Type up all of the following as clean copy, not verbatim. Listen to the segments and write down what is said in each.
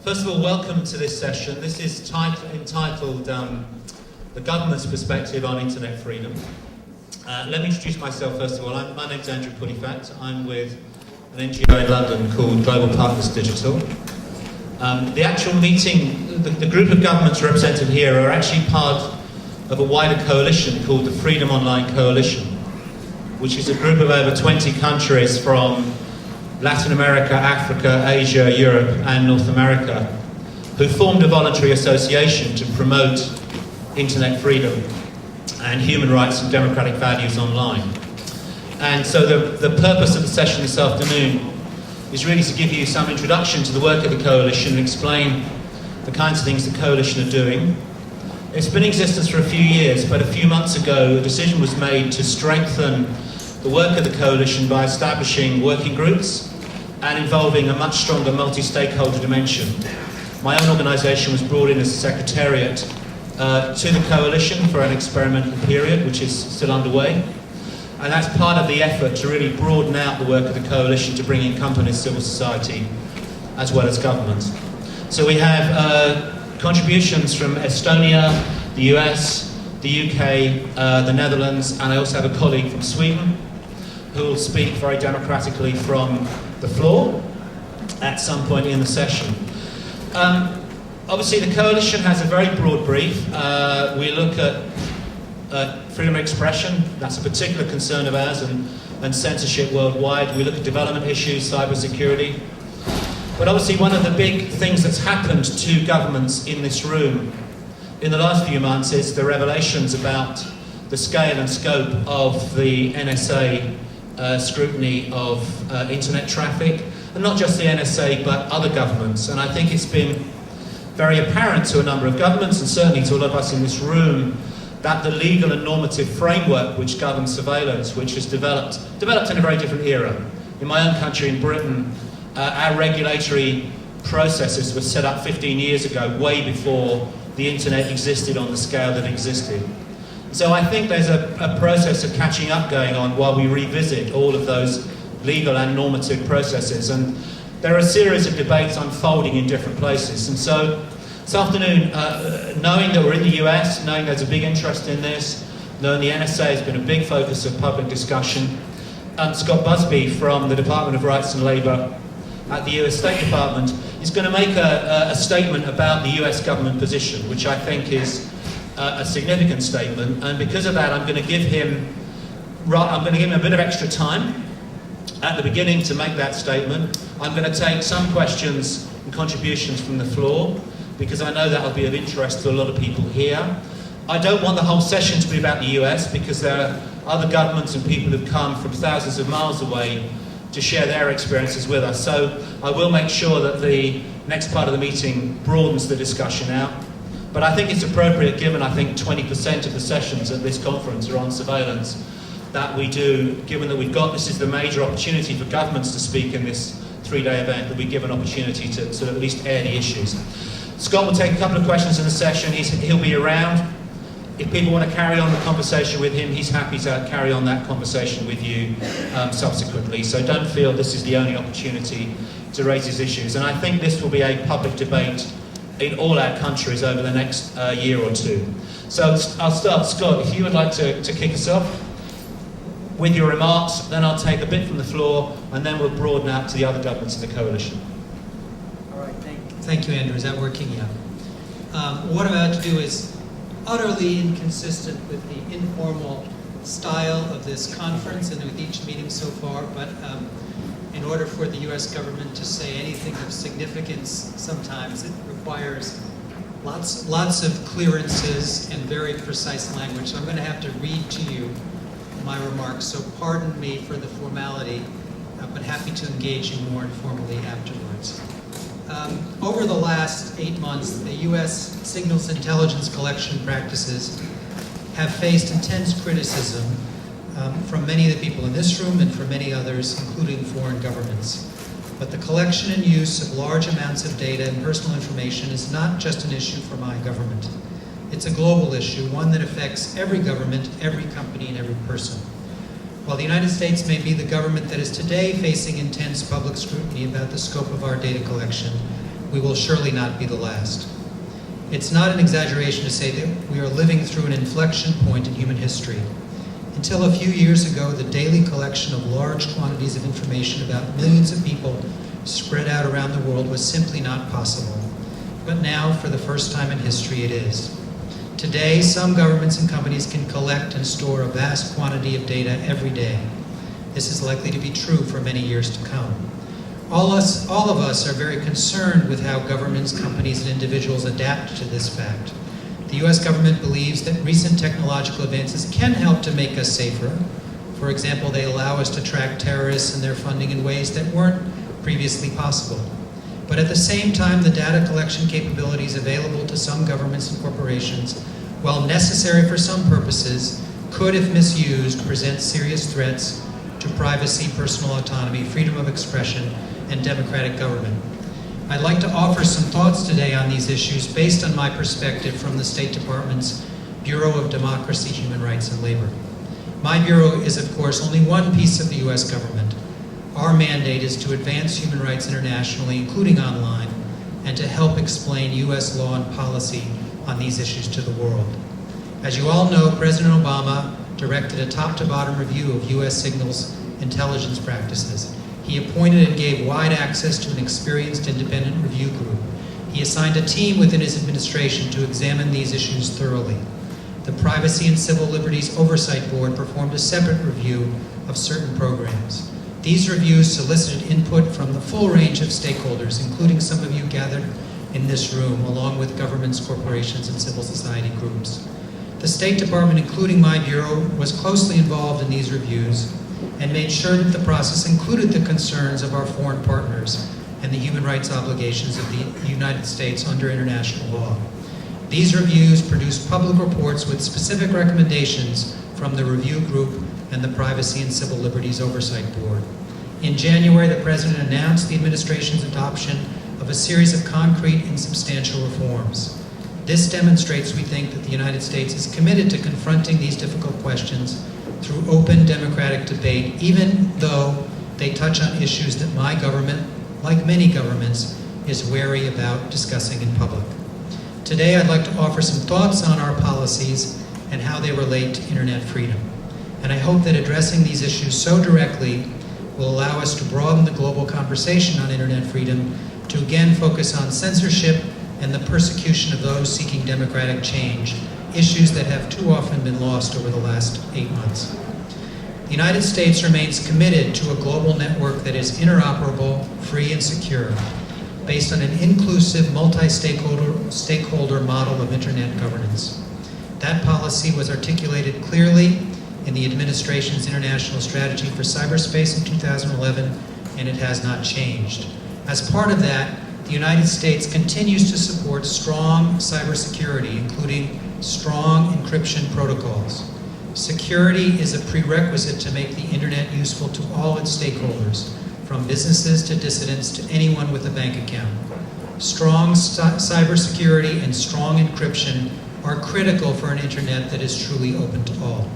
First of all, welcome to this session. This is entitled The Government's Perspective on Internet Freedom. Let me introduce myself first of all. My name's Andrew Pulifact. I'm with an NGO in London called Global Partners Digital. The actual meeting, the group of governments represented here are actually part of a wider coalition called the Freedom Online Coalition, which is a group of over 20 countries from Latin America, Africa, Asia, Europe and North America, who formed a voluntary association to promote internet freedom and human rights and democratic values online. And so the purpose of the session this afternoon is really to give you some introduction to the work of the coalition and explain the kinds of things the coalition are doing. It's been in existence for a few years, but a few months ago a decision was made to strengthen the work of the coalition by establishing working groups and involving a much stronger multi-stakeholder dimension. My own organisation was brought in as a secretariat to the coalition for an experimental period, which is still underway. And that's part of the effort to really broaden out the work of the coalition to bring in companies, civil society, as well as government. So we have contributions from Estonia, the US, the UK, the Netherlands, and I also have a colleague from Sweden who will speak very democratically from the floor at some point in the session. Obviously the coalition has a very broad brief. We look at freedom of expression, that's a particular concern of ours, and censorship worldwide. We look at development issues, cybersecurity. But obviously one of the big things that's happened to governments in this room in the last few months is the revelations about the scale and scope of the NSA scrutiny of internet traffic, and not just the NSA but other governments. And I think it's been very apparent to a number of governments, and certainly to a lot of us in this room, that the legal and normative framework which governs surveillance, which has developed in a very different era. In my own country, in Britain, our regulatory processes were set up 15 years ago, way before the internet existed on the scale that existed. So I think there's a process of catching up going on while we revisit all of those legal and normative processes. And there are a series of debates unfolding in different places. And so this afternoon, knowing that we're in the US, knowing there's a big interest in this, knowing the NSA has been a big focus of public discussion, Scott Busby from the Department of Rights and Labour at the US State Department is going to make a statement about the US government position, which I think is a significant statement, and because of that I'm going to give him a bit of extra time at the beginning to make that statement. I'm going to take some questions and contributions from the floor because I know that will be of interest to a lot of people here. I don't want the whole session to be about the US because there are other governments and people who've come from thousands of miles away to share their experiences with us. So I will make sure that the next part of the meeting broadens the discussion out. But I think it's appropriate, given I think 20% of the sessions at this conference are on surveillance, that we do, given that this is the major opportunity for governments to speak in this three-day event, that we give an opportunity to sort of at least air the issues. Scott will take a couple of questions in the session. He'll be around. If people want to carry on the conversation with him, he's happy to carry on that conversation with you subsequently. So don't feel this is the only opportunity to raise his issues. And I think this will be a public debate in all our countries over the next year or two. So I'll start, Scott, if you would like to kick us off with your remarks, then I'll take a bit from the floor, and then we'll broaden out to the other governments in the coalition. All right, thank you, Andrew. Is that working? Yeah. What I'm about to do is utterly inconsistent with the informal style of this conference and with each meeting so far, but in order for the US government to say anything of significance, sometimes it requires lots of clearances and very precise language. So I'm going to have to read to you my remarks, so pardon me for the formality, but happy to engage you more informally afterwards. Over the last 8 months, the US signals intelligence collection practices have faced intense criticism from many of the people in this room and from many others, including foreign governments. But the collection and use of large amounts of data and personal information is not just an issue for my government. It's a global issue, one that affects every government, every company, and every person. While the United States may be the government that is today facing intense public scrutiny about the scope of our data collection, we will surely not be the last. It's not an exaggeration to say that we are living through an inflection point in human history. Until a few years ago, the daily collection of large quantities of information about millions of people spread out around the world was simply not possible. But now, for the first time in history, it is. Today, some governments and companies can collect and store a vast quantity of data every day. This is likely to be true for many years to come. All of us are very concerned with how governments, companies, and individuals adapt to this fact. The US government believes that recent technological advances can help to make us safer. For example, they allow us to track terrorists and their funding in ways that weren't previously possible. But at the same time, the data collection capabilities available to some governments and corporations, while necessary for some purposes, could, if misused, present serious threats to privacy, personal autonomy, freedom of expression, and democratic government. I'd like to offer some thoughts today on these issues based on my perspective from the State Department's Bureau of Democracy, Human Rights, and Labor. My bureau is, of course, only one piece of the US government. Our mandate is to advance human rights internationally, including online, and to help explain US law and policy on these issues to the world. As you all know, President Obama directed a top-to-bottom review of US signals intelligence practices. He appointed and gave wide access to an experienced independent review group. He assigned a team within his administration to examine these issues thoroughly. The Privacy and Civil Liberties Oversight Board performed a separate review of certain programs. These reviews solicited input from the full range of stakeholders, including some of you gathered in this room, along with governments, corporations, and civil society groups. The State Department, including my bureau, was closely involved in these reviews and made sure that the process included the concerns of our foreign partners and the human rights obligations of the United States under international law. These reviews produced public reports with specific recommendations from the review group and the Privacy and Civil Liberties Oversight Board. In January, the President announced the administration's adoption of a series of concrete and substantial reforms. This demonstrates, we think, that the United States is committed to confronting these difficult questions through open democratic debate, even though they touch on issues that my government, like many governments, is wary about discussing in public. Today, I'd like to offer some thoughts on our policies and how they relate to internet freedom. And I hope that addressing these issues so directly will allow us to broaden the global conversation on internet freedom to again focus on censorship and the persecution of those seeking democratic change, issues that have too often been lost over the last 8 months. The United States remains committed to a global network that is interoperable, free, and secure, based on an inclusive, multi-stakeholder model of internet governance. That policy was articulated clearly in the administration's International Strategy for Cyberspace in 2011, and it has not changed. As part of that, the United States continues to support strong cybersecurity, including strong encryption protocols. Security is a prerequisite to make the internet useful to all its stakeholders, from businesses to dissidents to anyone with a bank account. Strong cybersecurity and strong encryption are critical for an internet that is truly open to all.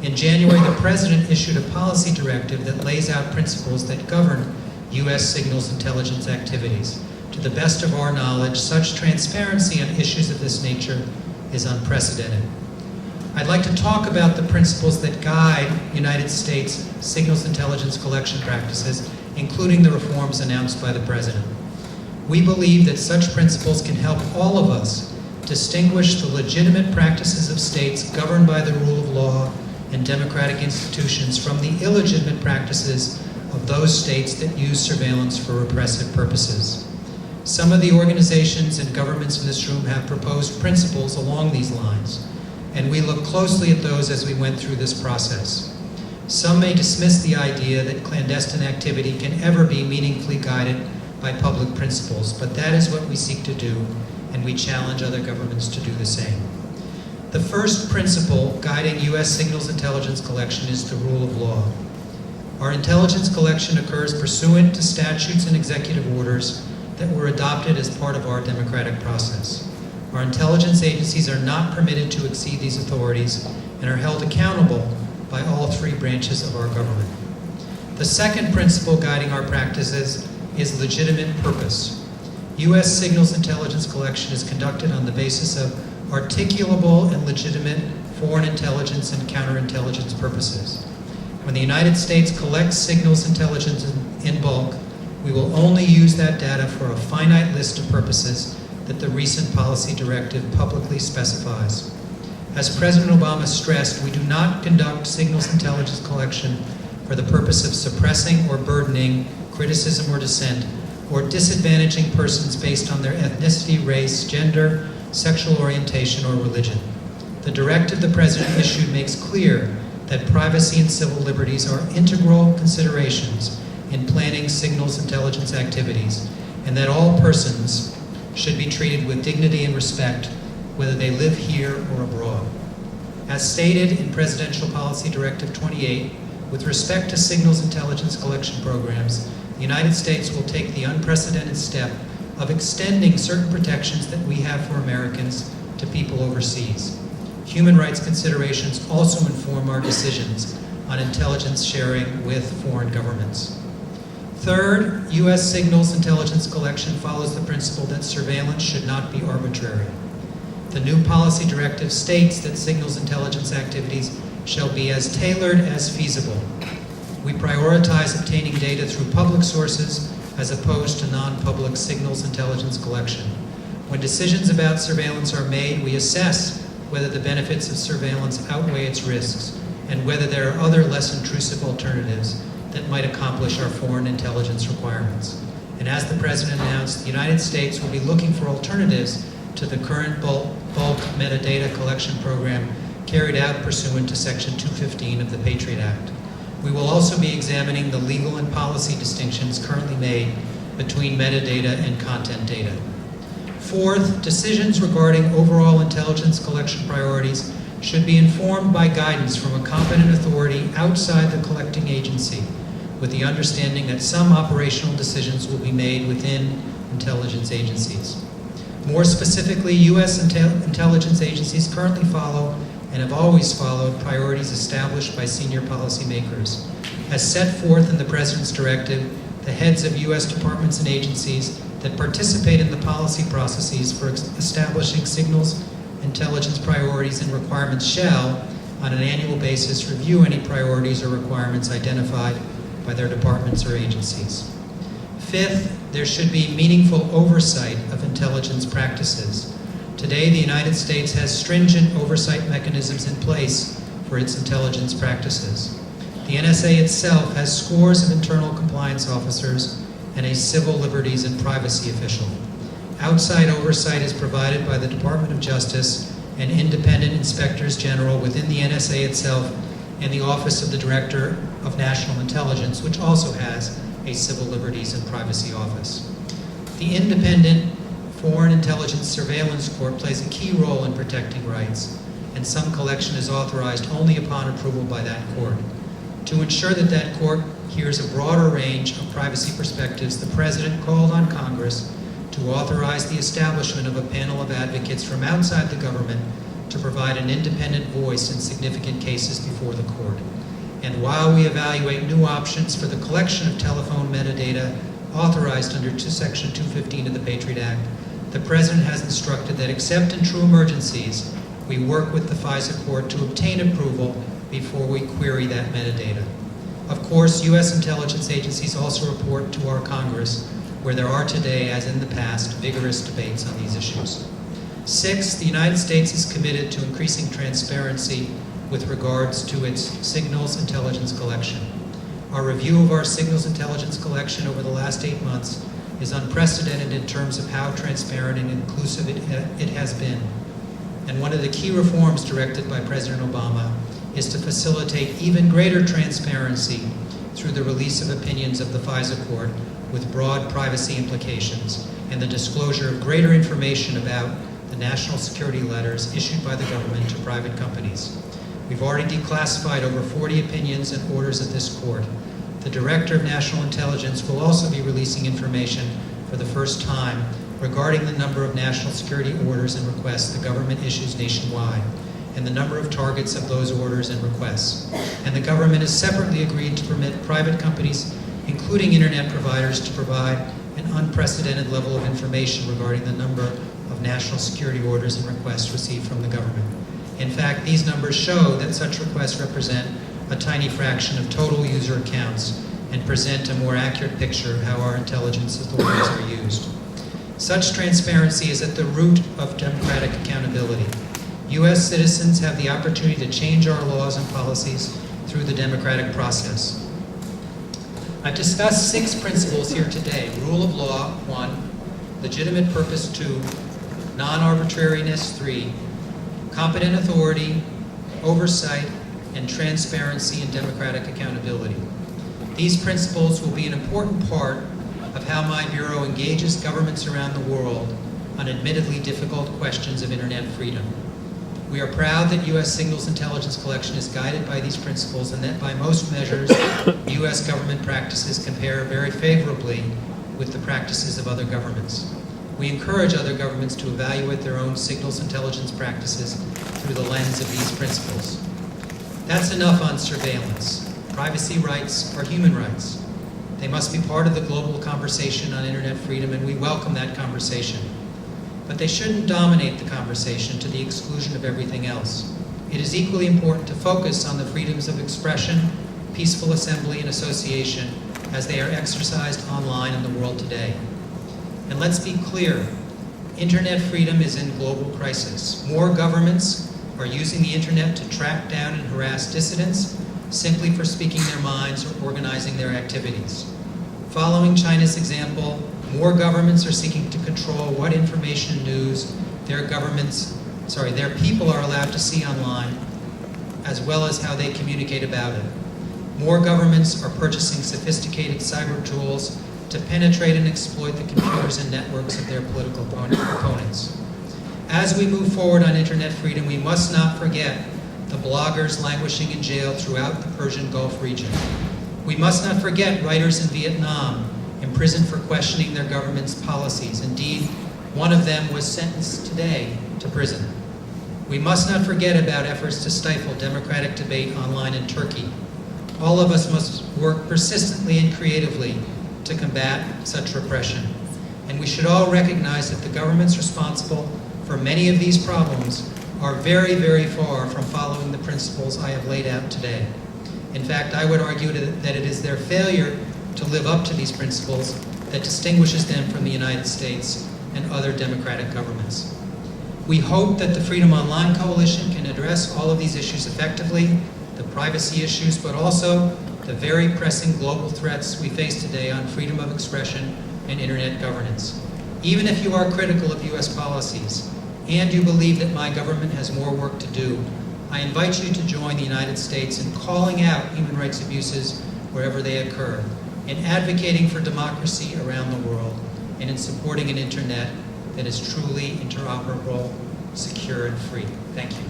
In January, the President issued a policy directive that lays out principles that govern U.S. signals intelligence activities. To the best of our knowledge, such transparency on issues of this nature is unprecedented. I'd like to talk about the principles that guide United States signals intelligence collection practices, including the reforms announced by the President. We believe that such principles can help all of us distinguish the legitimate practices of states governed by the rule of law and democratic institutions from the illegitimate practices of those states that use surveillance for repressive purposes. Some of the organizations and governments in this room have proposed principles along these lines, and we look closely at those as we went through this process. Some may dismiss the idea that clandestine activity can ever be meaningfully guided by public principles, but that is what we seek to do, and we challenge other governments to do the same. The first principle guiding U.S. signals intelligence collection is the rule of law. Our intelligence collection occurs pursuant to statutes and executive orders that were adopted as part of our democratic process. Our intelligence agencies are not permitted to exceed these authorities and are held accountable by all three branches of our government. The second principle guiding our practices is legitimate purpose. U.S. signals intelligence collection is conducted on the basis of articulable and legitimate foreign intelligence and counterintelligence purposes. When the United States collects signals intelligence in bulk, we will only use that data for a finite list of purposes that the recent policy directive publicly specifies. As President Obama stressed, we do not conduct signals intelligence collection for the purpose of suppressing or burdening criticism or dissent, or disadvantaging persons based on their ethnicity, race, gender, sexual orientation, or religion. The directive the President issued makes clear that privacy and civil liberties are integral considerations in planning signals intelligence activities, and that all persons should be treated with dignity and respect, whether they live here or abroad. As stated in Presidential Policy Directive 28, with respect to signals intelligence collection programs, the United States will take the unprecedented step of extending certain protections that we have for Americans to people overseas. Human rights considerations also inform our decisions on intelligence sharing with foreign governments. Third, U.S. signals intelligence collection follows the principle that surveillance should not be arbitrary. The new policy directive states that signals intelligence activities shall be as tailored as feasible. We prioritize obtaining data through public sources as opposed to non-public signals intelligence collection. When decisions about surveillance are made, we assess whether the benefits of surveillance outweigh its risks and whether there are other less intrusive alternatives that might accomplish our foreign intelligence requirements. And as the President announced, the United States will be looking for alternatives to the current bulk metadata collection program carried out pursuant to Section 215 of the Patriot Act. We will also be examining the legal and policy distinctions currently made between metadata and content data. Fourth, decisions regarding overall intelligence collection priorities should be informed by guidance from a competent authority outside the collecting agency, with the understanding that some operational decisions will be made within intelligence agencies. More specifically, U.S. intelligence agencies currently follow and have always followed priorities established by senior policymakers. As set forth in the President's directive, the heads of U.S. departments and agencies that participate in the policy processes for establishing signals intelligence priorities and requirements shall, on an annual basis, review any priorities or requirements identified by their departments or agencies. Fifth, there should be meaningful oversight of intelligence practices. Today, the United States has stringent oversight mechanisms in place for its intelligence practices. The NSA itself has scores of internal compliance officers and a civil liberties and privacy official. Outside oversight is provided by the Department of Justice and independent inspectors general within the NSA itself and the Office of the Director of National Intelligence, which also has a civil liberties and privacy office. The independent Foreign Intelligence Surveillance Court plays a key role in protecting rights, and some collection is authorized only upon approval by that court. To ensure that that court hears a broader range of privacy perspectives, the President called on Congress to authorize the establishment of a panel of advocates from outside the government to provide an independent voice in significant cases before the court. And while we evaluate new options for the collection of telephone metadata authorized under Section 215 of the Patriot Act, the President has instructed that except in true emergencies, we work with the FISA court to obtain approval before we query that metadata. Of course, U.S. intelligence agencies also report to our Congress, where there are today, as in the past, vigorous debates on these issues. Sixth, the United States is committed to increasing transparency with regards to its signals intelligence collection. Our review of our signals intelligence collection over the last 8 months is unprecedented in terms of how transparent and inclusive it has been. And one of the key reforms directed by President Obama is to facilitate even greater transparency through the release of opinions of the FISA court with broad privacy implications and the disclosure of greater information about the national security letters issued by the government to private companies. We've already declassified over 40 opinions and orders at this court. The Director of National Intelligence will also be releasing information for the first time regarding the number of national security orders and requests the government issues nationwide, and the number of targets of those orders and requests. And the government has separately agreed to permit private companies, including internet providers, to provide an unprecedented level of information regarding the number of national security orders and requests received from the government. In fact, these numbers show that such requests represent a tiny fraction of total user accounts and present a more accurate picture of how our intelligence authorities are used. Such transparency is at the root of democratic accountability. U.S. citizens have the opportunity to change our laws and policies through the democratic process. I've discussed 6 principles here today. Rule of law, 1. Legitimate purpose, 2. Non-arbitrariness, 3. Competent authority, oversight, and transparency and democratic accountability. These principles will be an important part of how my Bureau engages governments around the world on admittedly difficult questions of internet freedom. We are proud that U.S. signals intelligence collection is guided by these principles and that by most measures, U.S. government practices compare very favorably with the practices of other governments. We encourage other governments to evaluate their own signals intelligence practices through the lens of these principles. That's enough on surveillance. Privacy rights are human rights. They must be part of the global conversation on internet freedom, and we welcome that conversation. But they shouldn't dominate the conversation to the exclusion of everything else. It is equally important to focus on the freedoms of expression, peaceful assembly, and association as they are exercised online in the world today. And let's be clear, internet freedom is in global crisis. More governments are using the internet to track down and harass dissidents simply for speaking their minds or organizing their activities. Following China's example, more governments are seeking to control what information and news their people are allowed to see online, as well as how they communicate about it. More governments are purchasing sophisticated cyber tools to penetrate and exploit the computers and networks of their political opponents. As we move forward on internet freedom, we must not forget the bloggers languishing in jail throughout the Persian Gulf region. We must not forget writers in Vietnam imprisoned for questioning their government's policies. Indeed, one of them was sentenced today to prison. We must not forget about efforts to stifle democratic debate online in Turkey. All of us must work persistently and creatively to combat such repression. And we should all recognize that the governments responsible for many of these problems are very, very far from following the principles I have laid out today. In fact, I would argue that it is their failure to live up to these principles that distinguishes them from the United States and other democratic governments. We hope that the Freedom Online Coalition can address all of these issues effectively, the privacy issues, but also the very pressing global threats we face today on freedom of expression and internet governance. Even if you are critical of U.S. policies and you believe that my government has more work to do, I invite you to join the United States in calling out human rights abuses wherever they occur, in advocating for democracy around the world, and in supporting an internet that is truly interoperable, secure, and free. Thank you.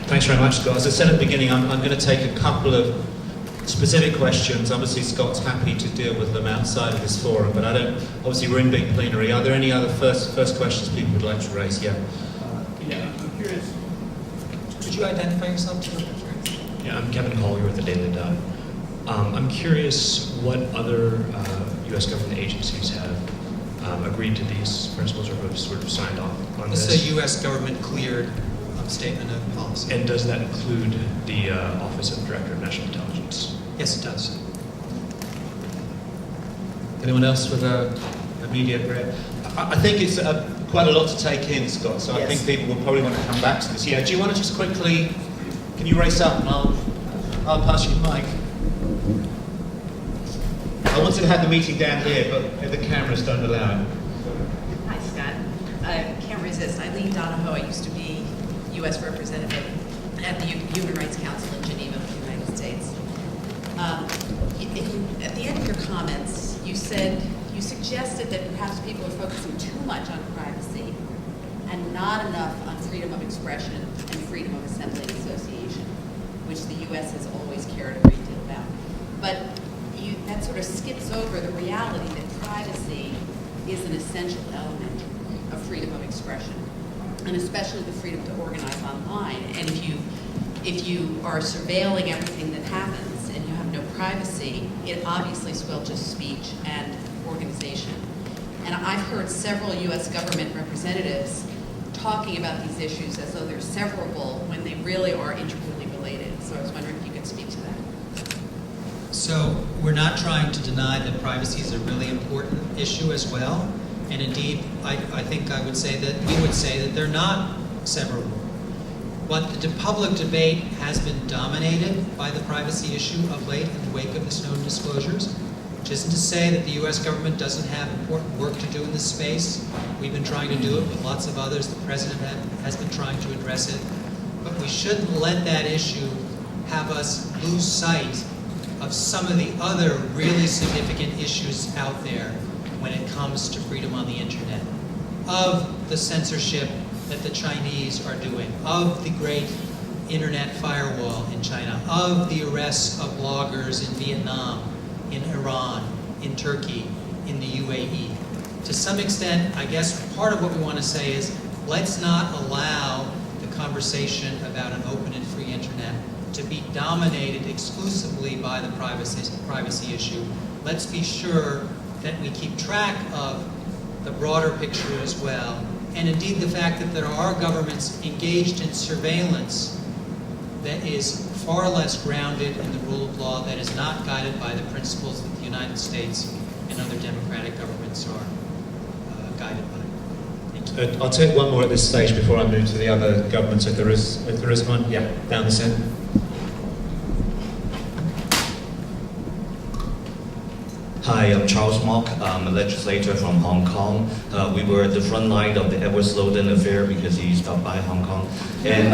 Thanks very much, Scott. As I said at the beginning, I'm going to take a couple of specific questions. Obviously, Scott's happy to deal with them outside of this forum, but obviously we're in big plenary. Are there any other first questions people would like to raise? Yeah. I'm curious. Could you identify yourself too? Yeah, I'm Kevin Collier with the Daily Dot. I'm curious what other U.S. government agencies have agreed to these principles or have sort of signed off on this. This is a U.S. government cleared statement of policy. And does that include the Office of Director of National Intelligence? Yes, it does. Anyone else with a immediate reaction? I think it's quite a lot to take in, Scott, so Yes. I think people will probably want to come back to this. Yeah, do you want to just quickly, can you race up and I'll pass you the mic. I wanted to have the meeting down here, but the cameras don't allow it. Hi, Scott. Can't resist. Eileen Donahoe. I used to be U.S. representative at the Human Rights Council in Geneva, the United States. At the end of your comments, you suggested that perhaps people are focusing too much on privacy and not enough on freedom of expression and freedom of assembly and association, which the U.S. has always cared a great deal about. But that sort of skips over the reality that privacy is an essential element of freedom of expression, and especially the freedom to organize online. And if you are surveilling everything that happens, privacy, it obviously squelches speech and organization. And I've heard several U.S. government representatives talking about these issues as though they're separable when they really are intricately related. So I was wondering if you could speak to that. So we're not trying to deny that privacy is a really important issue as well. And indeed, I think I would say that we would say that they're not severable. But the public debate has been dominated by the privacy issue of late in the wake of the Snowden disclosures, which isn't to say that the U.S. government doesn't have important work to do in this space. We've been trying to do it with lots of others. The president has been trying to address it. But we shouldn't let that issue have us lose sight of some of the other really significant issues out there when it comes to freedom on the internet, of the censorship that the Chinese are doing, of the great internet firewall in China, of the arrests of bloggers in Vietnam, in Iran, in Turkey, in the UAE. To some extent, I guess part of what we want to say is, let's not allow the conversation about an open and free internet to be dominated exclusively by the privacy issue. Let's be sure that we keep track of the broader picture as well. And indeed the fact that there are governments engaged in surveillance that is far less grounded in the rule of law, that is not guided by the principles that the United States and other democratic governments are guided by. Thank you. I'll take one more at this stage before I move to the other governments, if there is one. Yeah, down this end. Hi, I'm Charles Mock. I'm a legislator from Hong Kong. We were at the front line of the Edward Snowden affair because he stopped by Hong Kong. And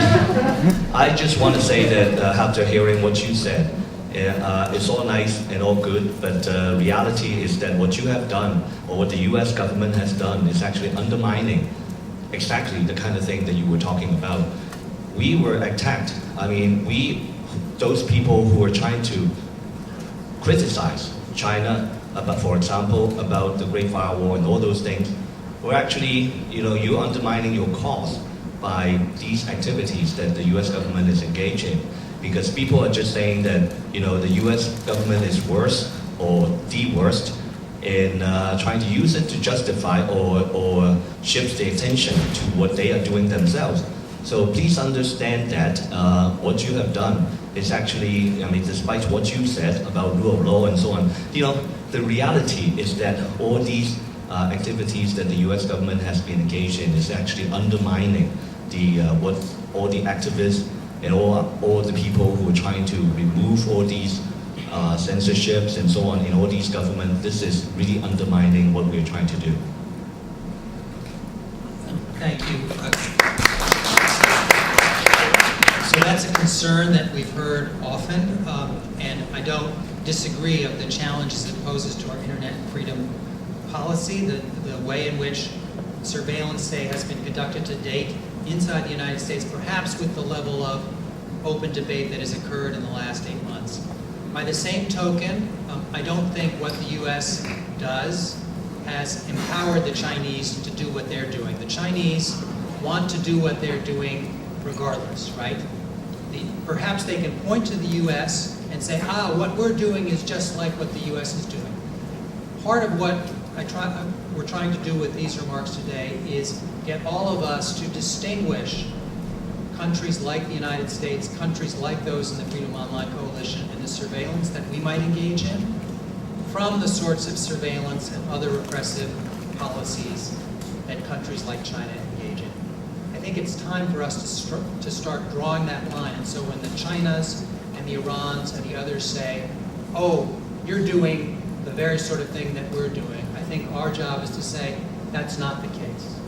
I just want to say that after hearing what you said, it's all nice and all good, but reality is that what you have done, or what the US government has done, is actually undermining exactly the kind of thing that you were talking about. We were attacked. I mean, those people who were trying to criticize China, about, for example, about the Great Firewall and all those things, were actually, you're undermining your cause by these activities that the US government is engaged in. Because people are just saying that, the US government is worse or the worst in trying to use it to justify or shift the attention to what they are doing themselves. So please understand that what you have done is actually, despite what you said about rule of law and so on, the reality is that all these activities that the US government has been engaged in is actually undermining what all the activists and all the people who are trying to remove all these censorships and so on in all these governments. This is really undermining what we're trying to do. Thank you. So that's a concern that we've heard often, and I don't disagree of the challenges it poses to our internet freedom policy, the way in which surveillance, say, has been conducted to date inside the United States, perhaps with the level of open debate that has occurred in the last 8 months. By the same token, I don't think what the US does has empowered the Chinese to do what they're doing. The Chinese want to do what they're doing regardless, right? Perhaps they can point to the US and say, what we're doing is just like what the US is doing. Part of what we're trying to do with these remarks today is get all of us to distinguish countries like the United States, countries like those in the Freedom Online Coalition, and the surveillance that we might engage in from the sorts of surveillance and other repressive policies that countries like China engage in. I think it's time for us to start drawing that line. And so when the Chinas and the Irans and the others say, you're doing the very sort of thing that we're doing, I think our job is to say, that's not the case.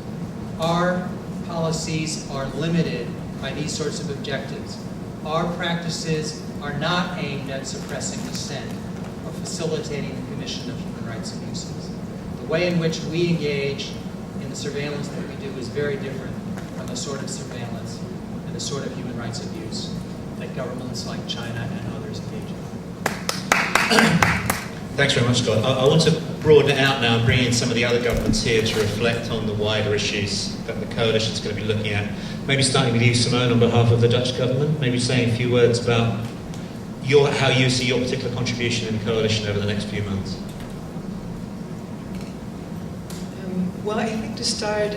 Our policies are limited by these sorts of objectives. Our practices are not aimed at suppressing dissent or facilitating the commission of human rights abuses. The way in which we engage in the surveillance that we do is very different from the sort of surveillance and the sort of human rights abuse that governments like China and others engage in. Thanks very much, Scott. I want to broaden it out now and bring in some of the other governments here to reflect on the wider issues that the coalition is going to be looking at. Maybe starting with you, Simone, on behalf of the Dutch government, maybe saying a few words about how you see your particular contribution in the coalition over the next few months. Well, I think to start,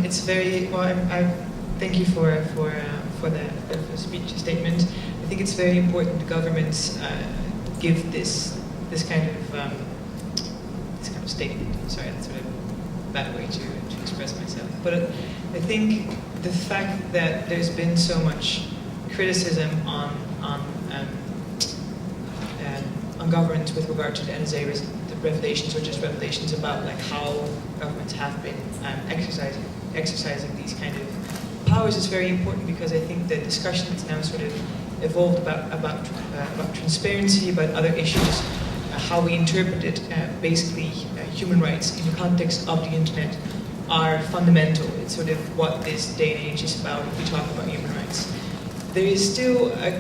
it's very well. I thank you for the speech statement. I think it's very important the governments give this kind of statement. Sorry, that's sort of a bad way to express myself. But I think the fact that there's been so much criticism on governments with regard to the NSA revelations, or just revelations about like how governments have been exercising these kind of powers is very important, because I think the discussion that's now sort of evolved about transparency, about other issues, how we interpret it, basically human rights in the context of the internet are fundamental. It's sort of what this day and age is about if we talk about human rights. There is still a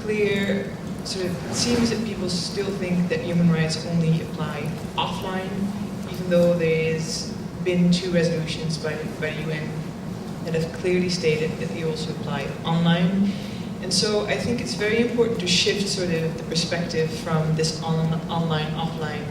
clear sort of, it seems that people still think that human rights only apply offline, even though there's been 2 resolutions by the UN that have clearly stated that they also apply online. And so I think it's very important to shift sort of the perspective from this online-offline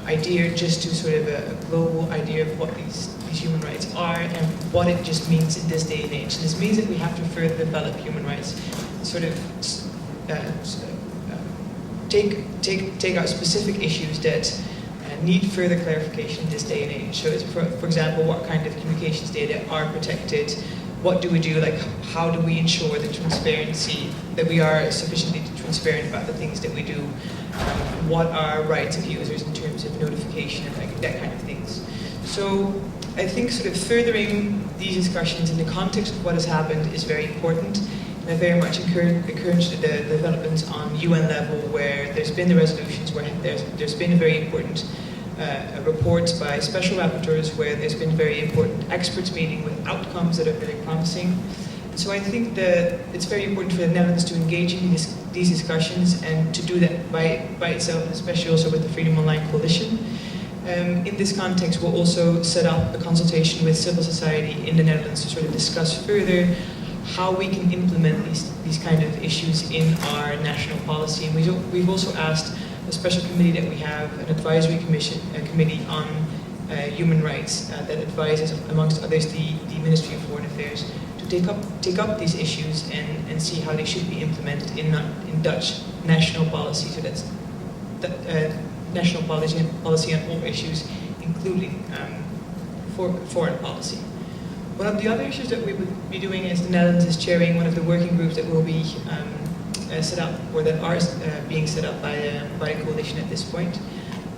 idea just to sort of a global idea of what these human rights are and what it just means in this day and age. And this means that we have to further develop human rights, sort of take out specific issues that need further clarification in this day and age. So, for example, what kind of communications data are protected? What do we do? Like, how do we ensure the transparency, that we are sufficiently transparent about the things that we do? What are rights of users in terms of notification and like that kind of things? So, I think sort of furthering these discussions in the context of what has happened is very important. And I very much encourage the developments on UN level, where there's been the resolutions, where there's been a very important reports by special rapporteurs, where there's been very important experts meeting with outcomes that are very promising. And so I think that it's very important for the Netherlands to engage in these discussions, and to do that by itself, especially also with the Freedom Online Coalition. In this context, we'll also set up a consultation with civil society in the Netherlands to sort of discuss further how we can implement these kind of issues in our national policy. And we've also asked a special committee that we have, an advisory committee on human rights that advises, amongst others, the Ministry of Foreign Affairs, to take up these issues and see how they should be implemented in Dutch national policy. So that's national policy on all issues, including foreign policy. One of the other issues that we would be doing is the Netherlands is chairing one of the working groups that will be set up, or that are being set up by the coalition at this point.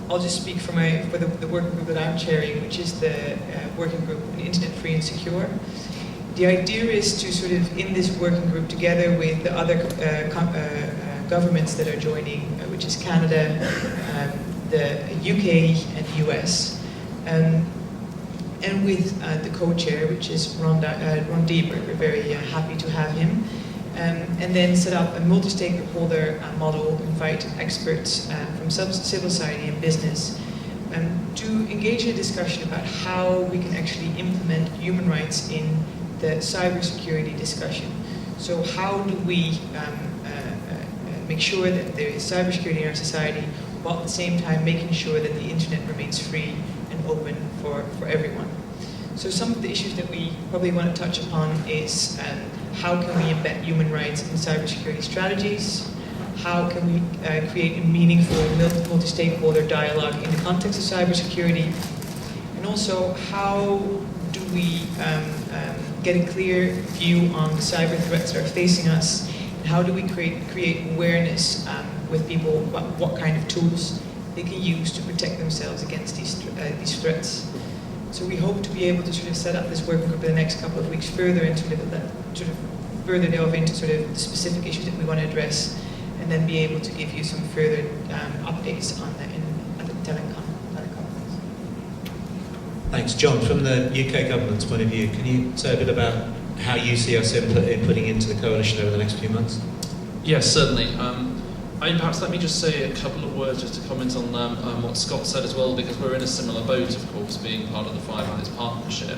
I'll just speak for the working group that I'm chairing, which is the working group on Internet Free and Secure. The idea is to sort of, in this working group, together with the other governments that are joining, which is Canada, the UK and the US, and with the co-chair, which is Ron Dieberg. We're very happy to have him. And then set up a multi-stakeholder model, invite experts from civil society and business to engage in a discussion about how we can actually implement human rights in the cybersecurity discussion. So how do we make sure that there is cybersecurity in our society, while at the same time making sure that the internet remains free and open for everyone. So some of the issues that we probably want to touch upon is how can we embed human rights in cybersecurity strategies? How can we create a meaningful multi-stakeholder dialogue in the context of cybersecurity? And also, how do we get a clear view on the cyber threats that are facing us? And how do we create awareness with people about what kind of tools they can use to protect themselves against these threats? So we hope to be able to sort of set up this working group in the next couple of weeks further, and sort of further delve into sort of the specific issues that we want to address, and then be able to give you some further updates on that at the teleconference. Thanks, John. From the UK government's point of view, can you say a bit about how you see us inputting into the coalition over the next few months? Yes, certainly. Perhaps let me just say a couple of words just to comment on what Scott said as well, because we're in a similar boat, of course, being part of the Five Eyes Partnership.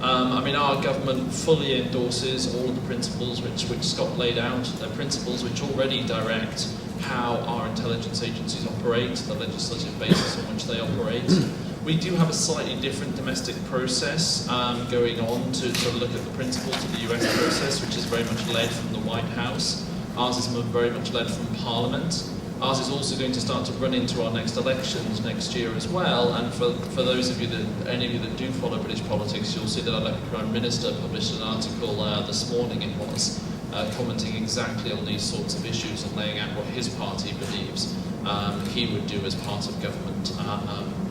I mean, our government fully endorses all of the principles which Scott laid out. They're principles which already direct how our intelligence agencies operate, the legislative basis on which they operate. We do have a slightly different domestic process going on to look at the principles of the US process, which is very much led from the White House. Ours is very much led from Parliament. Ours is also going to start to run into our next elections next year as well. And for those of you any of you that do follow British politics, you'll see that our Deputy Prime Minister published an article this morning, it was, commenting exactly on these sorts of issues and laying out what his party believes he would do as part of government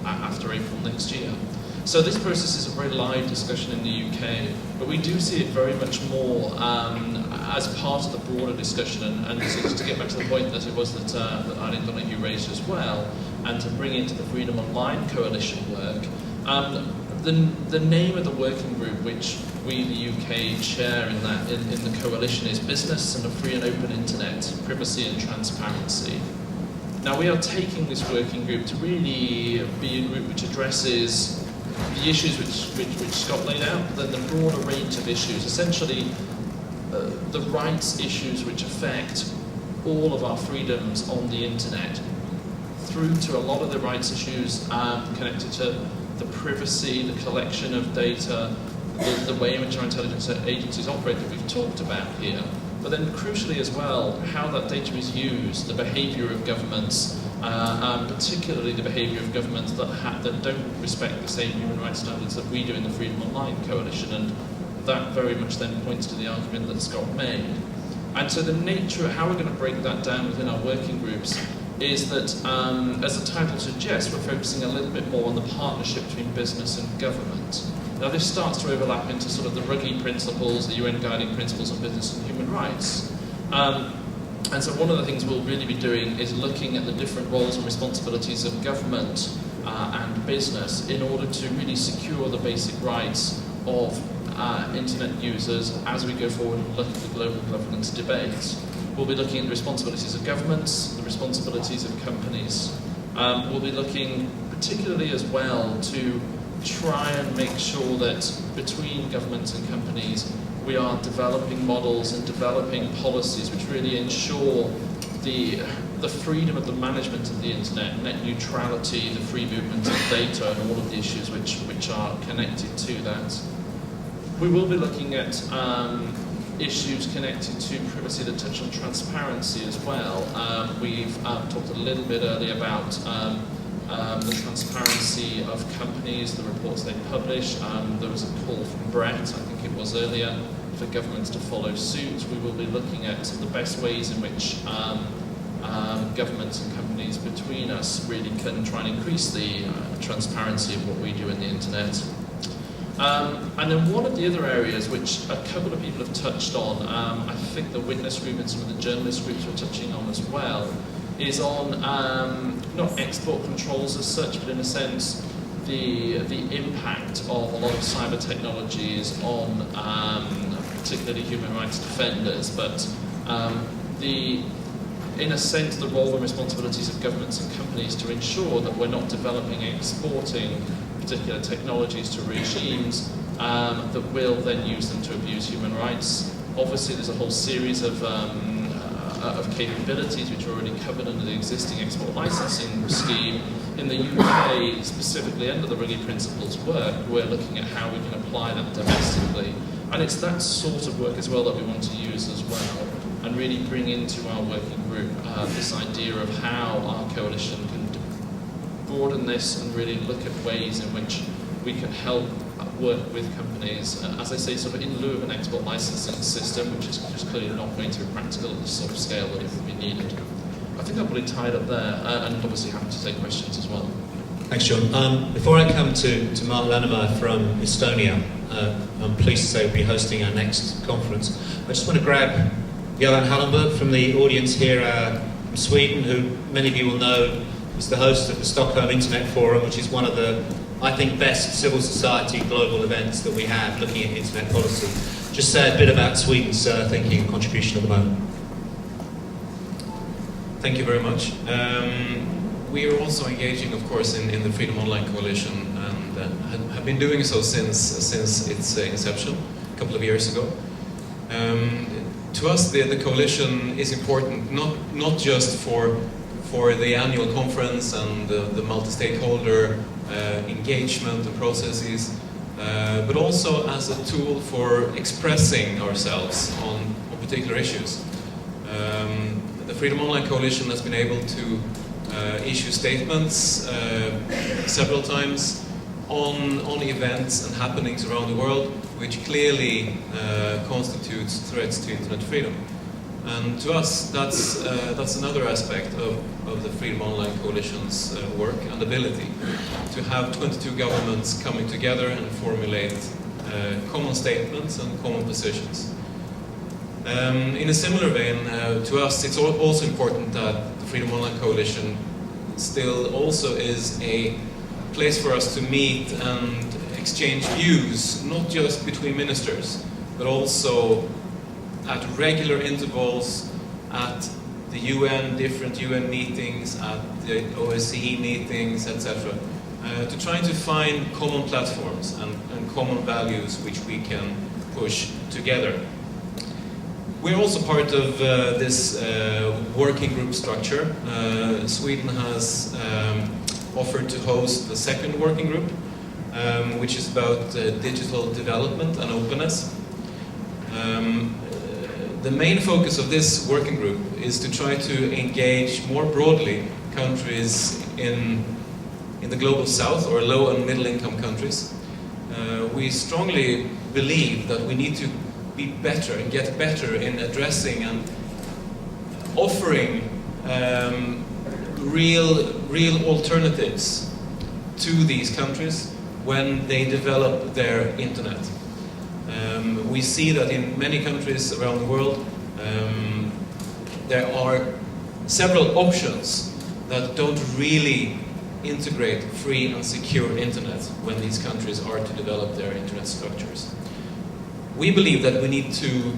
after April next year. So this process is a very live discussion in the UK, but we do see it very much more as part of the broader discussion, and so just to get back to the point that it was that Arlene Donahue raised as well, and to bring into the Freedom Online Coalition work, the name of the working group which we, the UK, chair in the coalition is Business and a Free and Open Internet, Privacy and Transparency. Now we are taking this working group to really be a group which addresses the issues which Scott laid out, but then the broader range of issues, essentially the rights issues which affect all of our freedoms on the internet, through to a lot of the rights issues connected to the privacy, the collection of data, the way in which our intelligence agencies operate that we've talked about here, but then crucially as well, how that data is used, the behaviour of governments, particularly the behaviour of governments that don't respect the same human rights standards that we do in the Freedom Online Coalition, and that very much then points to the argument that Scott made. And so the nature of how we're going to break that down within our working groups is that, as the title suggests, we're focusing a little bit more on the partnership between business and government. Now this starts to overlap into sort of the Ruggie principles, the UN guiding principles on business and human rights. And so one of the things we'll really be doing is looking at the different roles and responsibilities of government and business in order to really secure the basic rights of internet users as we go forward and look at the global governance debates. We'll be looking at the responsibilities of governments, the responsibilities of companies. We'll be looking particularly as well to try and make sure that between governments and companies we are developing models and developing policies which really ensure the freedom of the management of the internet, net neutrality, the free movement of data, and all of the issues which are connected to that. We will be looking at issues connected to privacy that touch on transparency as well. We've talked a little bit earlier about the transparency of companies, the reports they publish. There was a call from Brett, I think it was earlier, for governments to follow suit. We will be looking at the best ways in which governments and companies between us really can try and increase the transparency of what we do in the internet. And then one of the other areas which a couple of people have touched on, I think the witness group and some of the journalist groups were touching on as well, is on not export controls as such, but in a sense the impact of a lot of cyber technologies on particularly human rights defenders, but in a sense the role and responsibilities of governments and companies to ensure that we're not developing and exporting particular technologies to regimes that will then use them to abuse human rights. Obviously there's a whole series of capabilities which are already covered under the existing export licensing scheme. In the UK, specifically under the Ruggie Principles work, we're looking at how we can apply that domestically. And it's that sort of work as well that we want to use as well, and really bring into our working group this idea of how our coalition can broaden this and really look at ways in which we can help work with companies, as I say, sort of in lieu of an export licensing system, which is just clearly not going to be practical at the sort of scale that it would be needed. I think I'll probably tie it up there, and obviously happy to take questions as well. Thanks, John. Before I come to Mark Lannemer from Estonia, I'm pleased to say we'll be hosting our next conference. I just want to grab Johan Hallenberg from the audience here from Sweden, who many of you will know is the host of the Stockholm Internet Forum, which is one of the, I think, best civil society global events that we have looking at internet policy. Just say a bit about Sweden's thinking and contribution at the moment. Thank you very much. we are also engaging, of course, in the Freedom Online Coalition, and have been doing so since its inception a couple of years ago. To us, the coalition is important, not just for the annual conference and the multi-stakeholder engagement and processes, but also as a tool for expressing ourselves on particular issues. The Freedom Online Coalition has been able to issue statements several times on events and happenings around the world which clearly constitutes threats to internet freedom. And to us, that's another aspect of the Freedom Online Coalition's work and ability to have 22 governments coming together and formulate common statements and common positions. In a similar vein, to us, it's also important that the Freedom Online Coalition still also is a place for us to meet and exchange views, not just between ministers, but also at regular intervals at the UN, different UN meetings, at the OSCE meetings, etc., to try to find common platforms and common values which we can push together. We're also part of this working group structure. Sweden has offered to host the second working group, which is about digital development and openness. The main focus of this working group is to try to engage more broadly countries in the global south, or low and middle income countries. We strongly believe that we need to be better and get better in addressing and offering real alternatives to these countries when they develop their internet. We see that in many countries around the world there are several options that don't really integrate free and secure internet when these countries are to develop their internet structures. We believe that we need to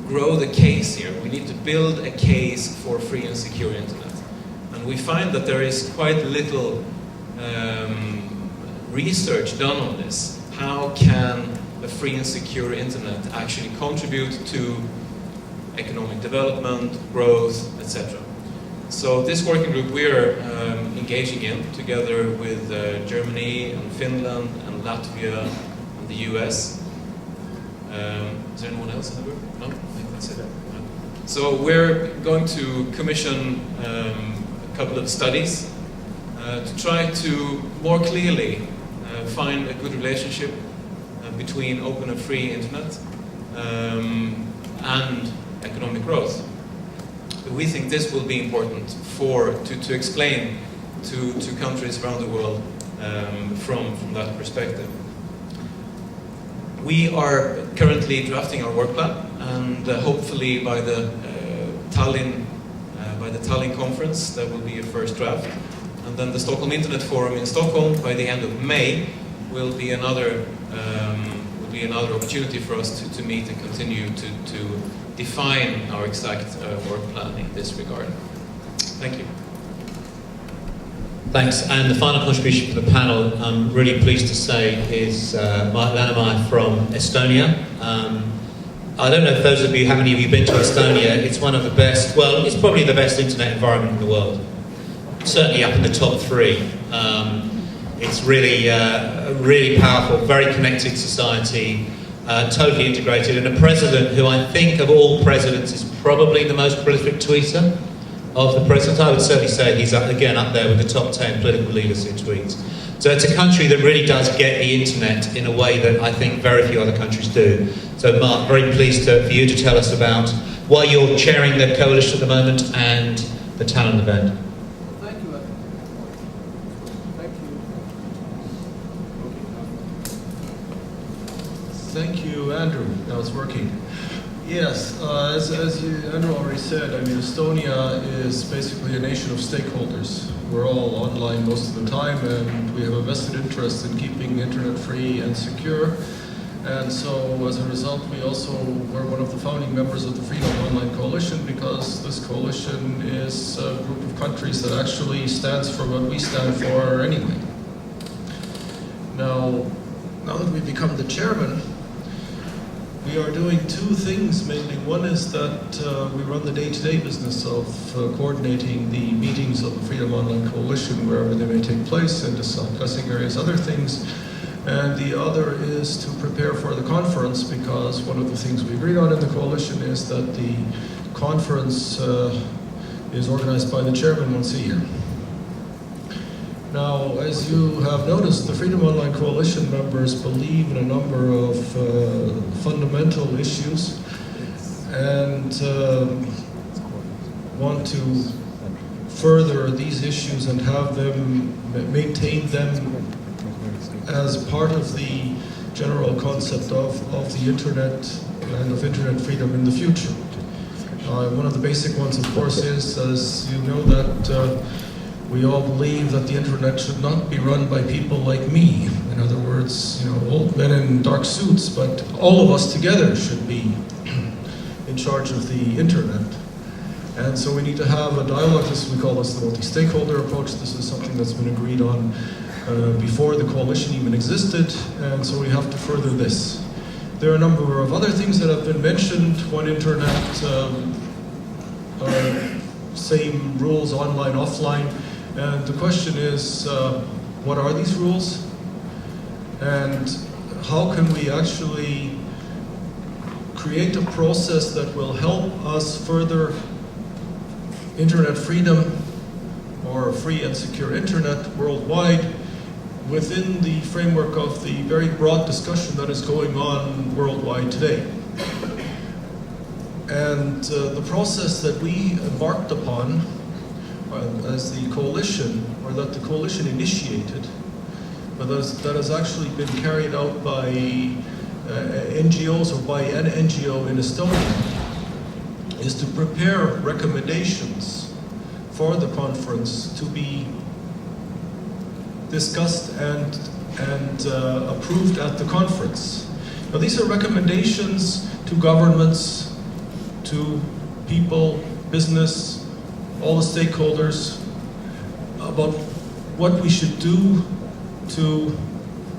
grow the case here. We need to build a case for free and secure internet. And we find that there is quite little research done on this. How can a free and secure internet actually contribute to economic development, growth, etc.? So this working group we are engaging in together with Germany and Finland and Latvia and the US. Is there anyone else in the group? No? I think that's it. No. So we're going to commission a couple of studies to try to more clearly find a good relationship between open and free internet and economic growth. We think this will be important to explain to countries around the world from that perspective. We are currently drafting our work plan, and hopefully by the Tallinn conference there will be a first draft, and then the Stockholm Internet Forum in Stockholm by the end of May will be another opportunity for us to meet and continue to define our exact work plan in this regard. Thank you. Thanks. And the final contribution for the panel, I'm really pleased to say, is Mark Lanemaa from Estonia. I don't know if those of you, how many of you have been to Estonia? It's one of the best, well, it's probably the best internet environment in the world. Certainly up in the top 3. It's really, really powerful, very connected society, totally integrated, and a president who I think of all presidents is probably the most prolific tweeter of the president. I would certainly say he's up there with the top 10 political leaders who tweets. So it's a country that really does get the internet in a way that I think very few other countries do. So Mark, very pleased for you to tell us about why you're chairing the coalition at the moment and the Tallinn event. Thank you. Thank you, Andrew. Now it's working. Yes, as Andrew already said, I mean, Estonia is basically a nation of stakeholders. We're all online most of the time, and we have a vested interest in keeping internet free and secure. And so as a result, we also were one of the founding members of the Freedom Online Coalition, because this coalition is a group of countries that actually stands for what we stand for anyway. Now that we've become the chairman, we are doing two things mainly. One is that we run the day-to-day business of coordinating the meetings of the Freedom Online Coalition wherever they may take place and discussing various other things. And the other is to prepare for the conference, because one of the things we agreed on in the coalition is that the conference is organized by the chairman once a year. Now, as you have noticed, the Freedom Online Coalition members believe in a number of fundamental issues and want to further these issues and have them, maintain them as part of the general concept of the internet and of internet freedom in the future. One of the basic ones, of course, is, as you know, that we all believe that the internet should not be run by people like me. In other words, old men in dark suits, but all of us together should be in charge of the internet. And so we need to have a dialogue. We call this the multi-stakeholder approach. This is something that's been agreed on before the coalition even existed, and so we have to further this. There are a number of other things that have been mentioned. One internet, same rules online, offline. And the question is, what are these rules? And how can we actually create a process that will help us further internet freedom, or free and secure internet worldwide, within the framework of the very broad discussion that is going on worldwide today. And the process that we embarked upon as the coalition, or that the coalition initiated, but that has actually been carried out by NGOs or by an NGO in Estonia, is to prepare recommendations for the conference to be discussed and approved at the conference. Now, these are recommendations to governments, to people, business, all the stakeholders, about what we should do to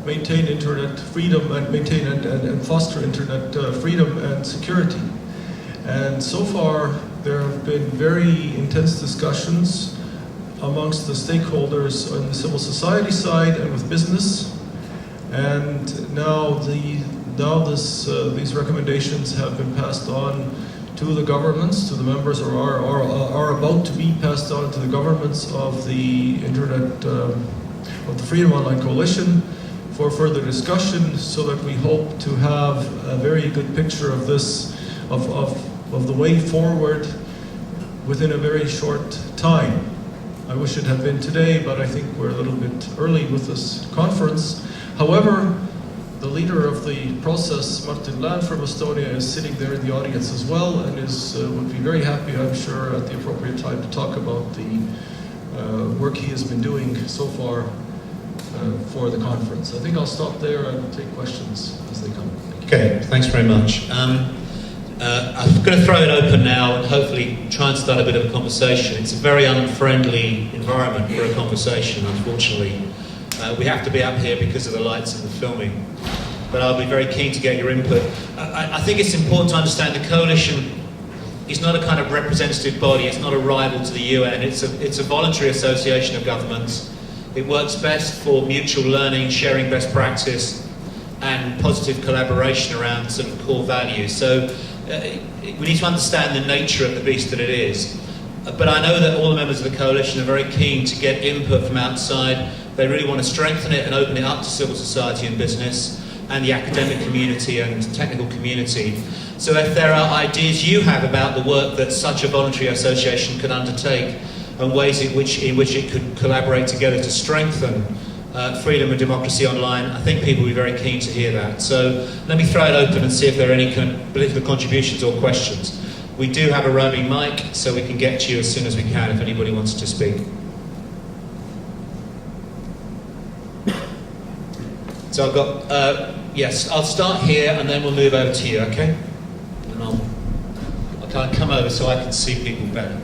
maintain internet freedom and maintain and foster internet freedom and security. And so far, there have been very intense discussions amongst the stakeholders on the civil society side and with business. And now these recommendations have been passed on to the governments, to the members, or are about to be passed on to the governments of the Internet, of the Freedom Online Coalition for further discussion, so that we hope to have a very good picture of this, of the way forward within a very short time. I wish it had been today, but I think we're a little bit early with this conference. However, the leader of the process, Martin Land from Estonia, is sitting there in the audience as well, and would be very happy, I'm sure, at the appropriate time to talk about the work he has been doing so far for the conference. I think I'll stop there and take questions as they come. Okay, thanks very much. I'm going to throw it open now and hopefully try and start a bit of a conversation. It's a very unfriendly environment for a conversation, unfortunately. We have to be up here because of the lights and the filming, but I'll be very keen to get your input. I think it's important to understand the coalition is not a kind of representative body, it's not a rival to the UN, it's a voluntary association of governments. It works best for mutual learning, sharing best practice, and positive collaboration around some core values. So we need to understand the nature of the beast that it is. But I know that all the members of the coalition are very keen to get input from outside. They really want to strengthen it and open it up to civil society and business and the academic community and technical community. So if there are ideas you have about the work that such a voluntary association could undertake and ways in which it could collaborate together to strengthen freedom and democracy online, I think people will be very keen to hear that. So let me throw it open and see if there are any political contributions or questions. We do have a roaming mic, so we can get to you as soon as we can if anybody wants to speak. So I've got, Yes, I'll start here and then we'll move over to you, okay? And I'll kind of come over so I can see people better.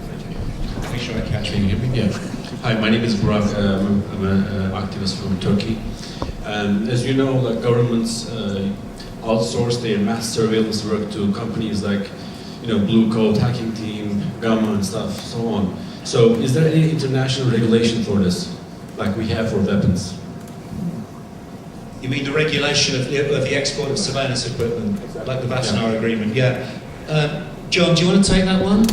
Make sure I catch you. Can you hear me? Yeah. Hi, my name is Burak. I'm an activist from Turkey. And as you know, like governments outsource their mass surveillance work to companies like, Blue Coat, Hacking Team, Gamma, and stuff, so on. So, is there any international regulation for this, like we have for weapons? You mean the regulation of the export of surveillance equipment, like the Wassenaar Agreement? Yeah. John, do you want to take that one?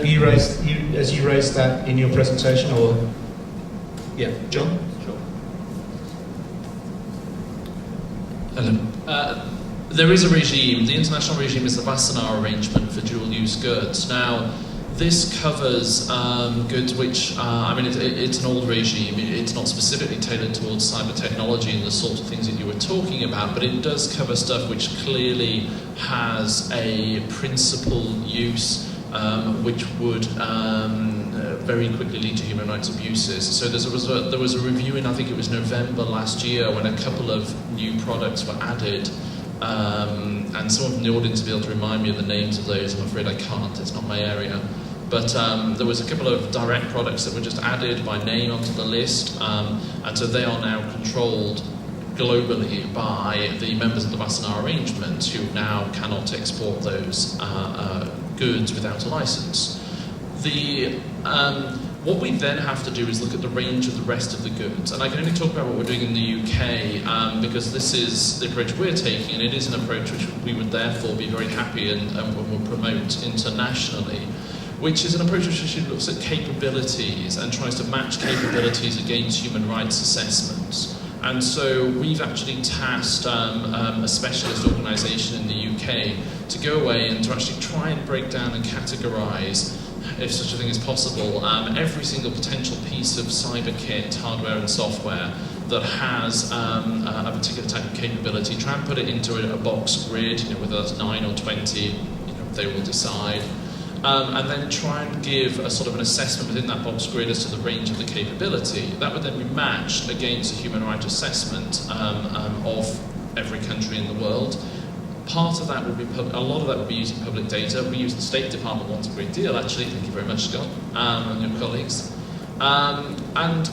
You raised that in your presentation, or yeah, John? Sure. Hello. There is a regime. The international regime is the Wassenaar Arrangement for dual-use goods. Now, this covers goods which, it's an old regime. It's not specifically tailored towards cyber technology and the sort of things that you were talking about, but it does cover stuff which clearly has a principal use which would very quickly lead to human rights abuses. So there was a review in, I think it was November last year, when a couple of new products were added. And someone from the audience will be able to remind me of the names of those. I'm afraid I can't, it's not my area. But there was a couple of direct products that were just added by name onto the list, and so they are now controlled globally by the members of the Wassenaar Arrangement, who now cannot export those goods without a license. What we then have to do is look at the range of the rest of the goods. And I can only talk about what we're doing in the UK because this is the approach we're taking, and it is an approach which we would therefore be very happy and will promote internationally, which is an approach which actually looks at capabilities and tries to match capabilities against human rights assessments. And so we've actually tasked a specialist organisation in the UK to go away and to actually try and break down and categorise, if such a thing is possible, every single potential piece of cyber kit, hardware and software that has a particular type of capability, try and put it into a box grid, whether that's 9 or 20, they will decide. And then try and give a sort of an assessment within that box grid as to the range of the capability. That would then be matched against a human rights assessment of every country in the world. Part of that would be, a lot of that would be using public data. We use the State Department once a great deal, actually. Thank you very much, Scott, and your colleagues. And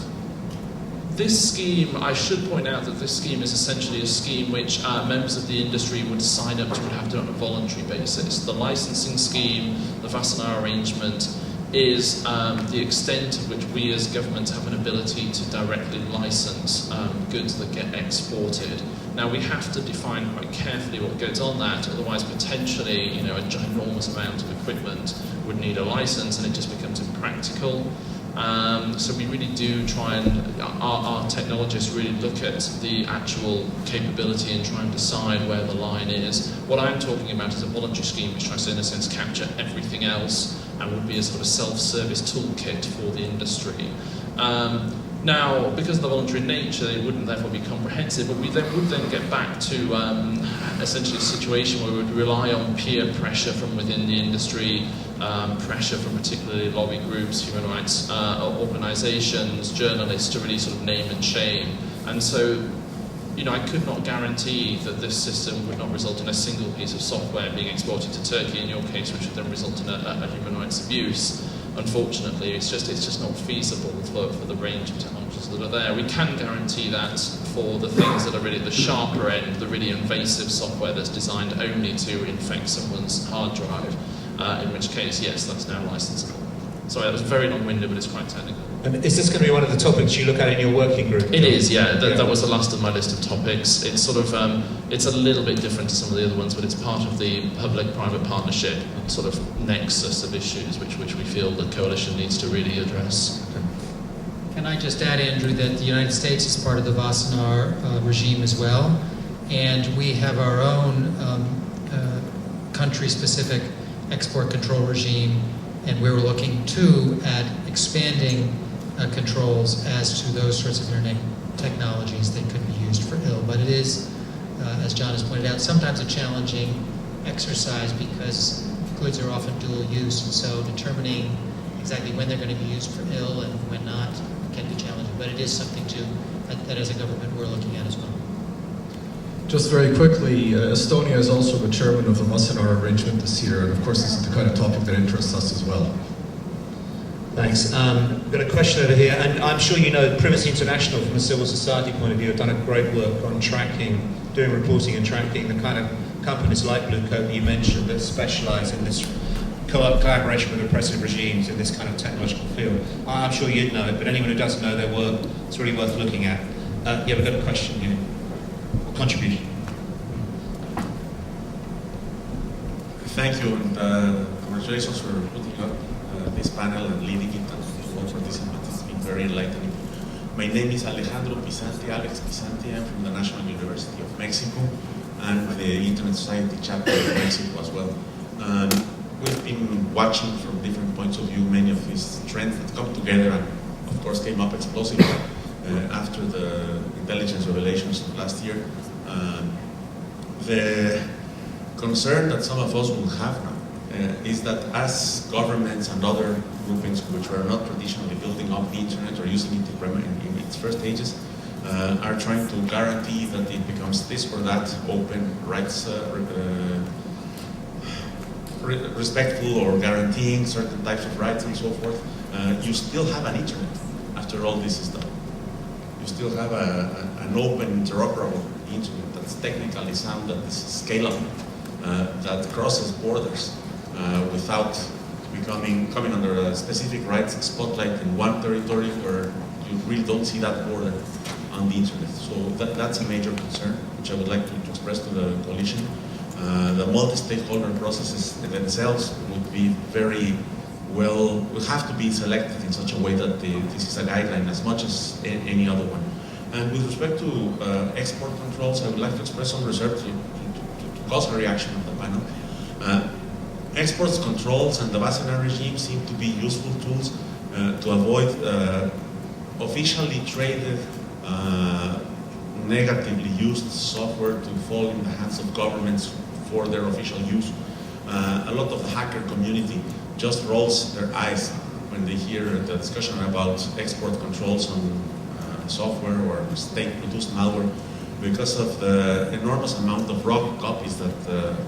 this scheme, I should point out that this scheme is essentially a scheme which members of the industry would sign up to, would have to do on a voluntary basis. The licensing scheme, the Wassenaar Arrangement, is the extent to which we as governments have an ability to directly license goods that get exported. Now we have to define quite carefully what goes on that, otherwise potentially a ginormous amount of equipment would need a license and it just becomes impractical. So we really do try and, our technologists really look at the actual capability and try and decide where the line is. What I'm talking about is a voluntary scheme which tries to, in a sense, capture everything else and would be a sort of self-service toolkit for the industry. Now, because of the voluntary nature, it wouldn't therefore be comprehensive, but we then would then get back to essentially a situation where we would rely on peer pressure from within the industry, pressure from particularly lobby groups, human rights organisations, journalists to really sort of name and shame. And so, I could not guarantee that this system would not result in a single piece of software being exported to Turkey, in your case, which would then result in a human rights abuse. Unfortunately, it's just not feasible for the range of technologies that are there. We can guarantee that for the things that are really at the sharper end, the really invasive software that's designed only to infect someone's hard drive, in which case, yes, that's now licensable. Sorry, that was very long-winded, but it's quite technical. And is this going to be one of the topics you look at in your working group? It is, yeah. That was the last of my list of topics. It's sort of, it's a little bit different to some of the other ones, but it's part of the public-private partnership sort of nexus of issues which we feel the coalition needs to really address. Can I just add, Andrew, that the United States is part of the Wassenaar regime as well, and we have our own country-specific export control regime, and we're looking too at expanding controls as to those sorts of internet technologies that could be used for ill. But it is, as John has pointed out, sometimes a challenging exercise because goods are often dual use, and so determining exactly when they're going to be used for ill and when not can be challenging. But it is something that as a government we're looking at as well. Just very quickly, Estonia is also the chairman of the Massinar arrangement this year, and of course this is the kind of topic that interests us as well. Thanks. We've got a question over here, and I'm sure you know Privacy International from a civil society point of view have done a great work on tracking, doing reporting and tracking the kind of companies like Blue Coat that you mentioned that specialise in this collaboration with repressive regimes in this kind of technological field. I'm sure you'd know it, but anyone who doesn't know their work, it's really worth looking at. Yeah, we've got a question here. Or contribution. Thank you, and congratulations for putting up this panel and leading it, and to all participants. It's been very enlightening. My name is Alejandro Pisanti, Alex Pisanti. I'm from the National University of Mexico and the Internet Society chapter of Mexico as well. We've been watching from different points of view many of these trends that come together and, of course, came up explosively after the intelligence revelations of last year. The concern that some of us will have now is that as governments and other groupings which were not traditionally building up the internet or using it in its first stages are trying to guarantee that it becomes this or that open, rights respectful, or guaranteeing certain types of rights and so forth, you still have an internet after all this is done. You still have an open, interoperable internet that's technically sound, that is scalable, that crosses borders without coming under a specific rights spotlight in one territory where you really don't see that border on the internet. So that's a major concern, which I would like to express to the coalition. The multi-stakeholder processes themselves would be would have to be selected in such a way that this is a guideline as much as any other one. And with respect to export controls, I would like to express some reserve to cause a reaction of the panel. Exports controls and the Massinar regime seem to be useful tools to avoid officially traded, negatively used software to fall in the hands of governments for their official use. A lot of the hacker community just rolls their eyes when they hear the discussion about export controls on software or state-produced malware, because of the enormous amount of raw copies that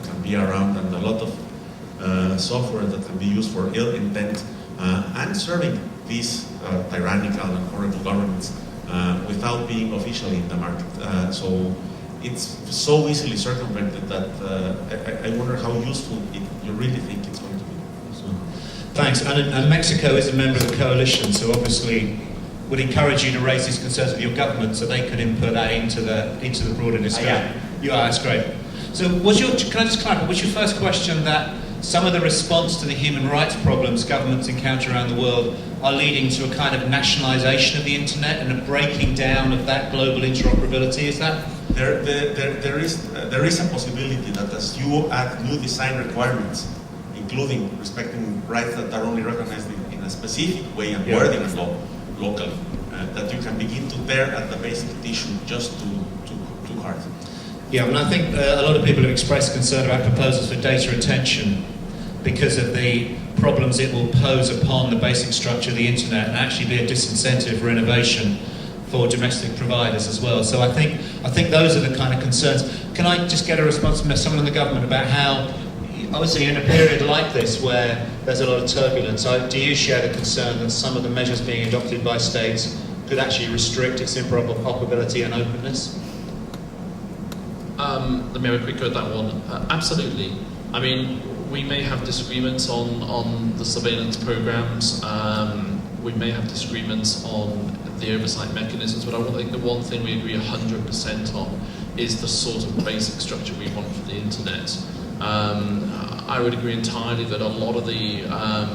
can be around, and a lot of software that can be used for ill intent and serving these tyrannical and horrible governments without being officially in the market. So it's so easily circumvented that I wonder how useful you really think it's going to be. So. Thanks. And Mexico is a member of the coalition, so obviously would encourage you to raise these concerns with your government so they could input that into the broader discussion. You are, that's great. So can I just clarify, was your first question that some of the response to the human rights problems governments encounter around the world are leading to a kind of nationalization of the internet and a breaking down of that global interoperability? Is that? There is a possibility that as you add new design requirements, including respecting rights that are only recognized in a specific way and wording as law locally, that you can begin to tear at the basic tissue just too hard. Yeah, I think a lot of people have expressed concern about proposals for data retention because of the problems it will pose upon the basic structure of the internet and actually be a disincentive for innovation for domestic providers as well. So I think those are the kind of concerns. Can I just get a response from someone in the government about how, obviously in a period like this where there's a lot of turbulence, do you share the concern that some of the measures being adopted by states could actually restrict its interoperability and openness? Let me have a quick go at that one. Absolutely. I mean, we may have disagreements on the surveillance programs. We may have disagreements on the oversight mechanisms, but I think the one thing we agree 100% on is the sort of basic structure we want for the internet. I would agree entirely that a lot of the